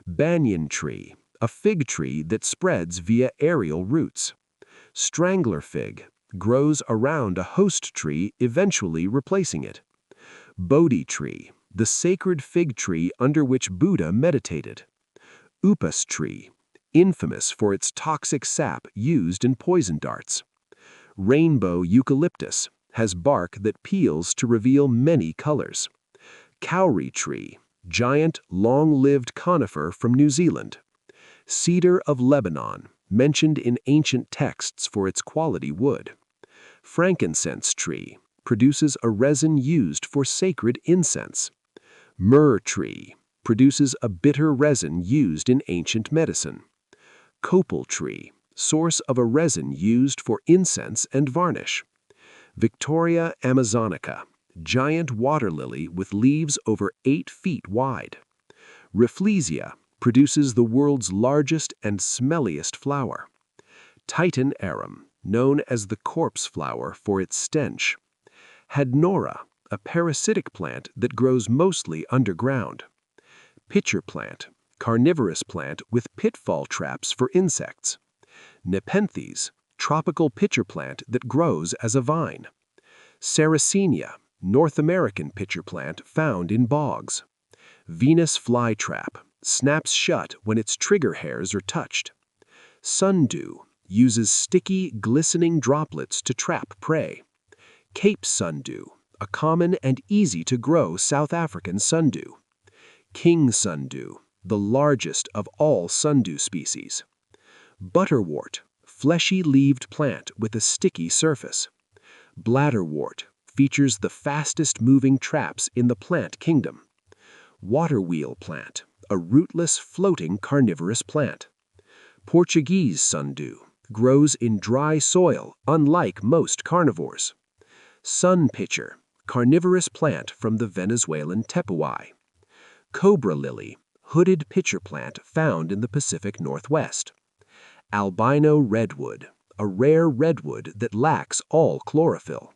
Banyan tree, a fig tree that spreads via aerial roots. Strangler fig, grows around a host tree, eventually replacing it. Bodhi tree, the sacred fig tree under which Buddha meditated. Upas tree, infamous for its toxic sap used in poison darts. Rainbow eucalyptus, has bark that peels to reveal many colors. Kauri tree, giant, long-lived conifer from New Zealand. Cedar of Lebanon, mentioned in ancient texts for its quality wood. Frankincense tree, produces a resin used for sacred incense. Myrrh tree, produces a bitter resin used in ancient medicine. Copal tree, source of a resin used for incense and varnish. Victoria amazonica, giant water lily with leaves over 8 feet wide. Rafflesia, produces the world's largest and smelliest flower. Titan arum, known as the corpse flower for its stench. Hadnora, a parasitic plant that grows mostly underground. Pitcher plant, carnivorous plant with pitfall traps for insects. Nepenthes, tropical pitcher plant that grows as a vine. Sarracenia, North American pitcher plant found in bogs. Venus flytrap, snaps shut when its trigger hairs are touched. Sundew, uses sticky, glistening droplets to trap prey. Cape sundew, a common and easy-to-grow South African sundew. King sundew, the largest of all sundew species. Butterwort, fleshy-leaved plant with a sticky surface. Bladderwort, features the fastest-moving traps in the plant kingdom. Waterwheel plant, a rootless, floating carnivorous plant. Portuguese sundew, grows in dry soil, unlike most carnivores. Sun pitcher, carnivorous plant from the Venezuelan tepuai. Cobra lily, hooded pitcher plant found in the Pacific Northwest. Albino redwood, a rare redwood that lacks all chlorophyll.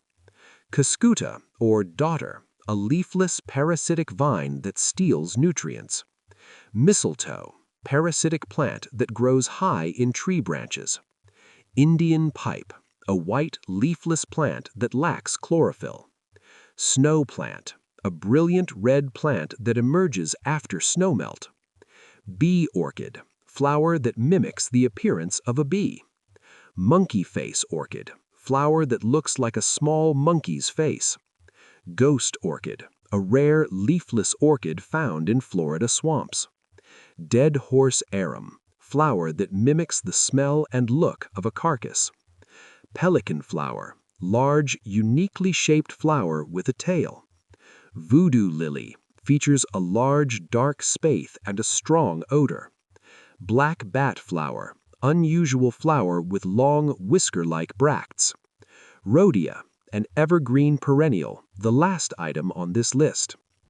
Cuscuta, or daughter, a leafless parasitic vine that steals nutrients. Mistletoe, parasitic plant that grows high in tree branches. Indian pipe, a white leafless plant that lacks chlorophyll. Snow plant, a brilliant red plant that emerges after snowmelt. Bee orchid, flower that mimics the appearance of a bee. Monkey face orchid, flower that looks like a small monkey's face. Ghost orchid, a rare leafless orchid found in Florida swamps. Dead horse arum, flower that mimics the smell and look of a carcass. Pelican flower, large, uniquely shaped flower with a tail. Voodoo lily, features a large, dark spathe and a strong odor. Black bat flower, unusual flower with long, whisker-like bracts. Rhodia, an evergreen perennial, the last item on this list.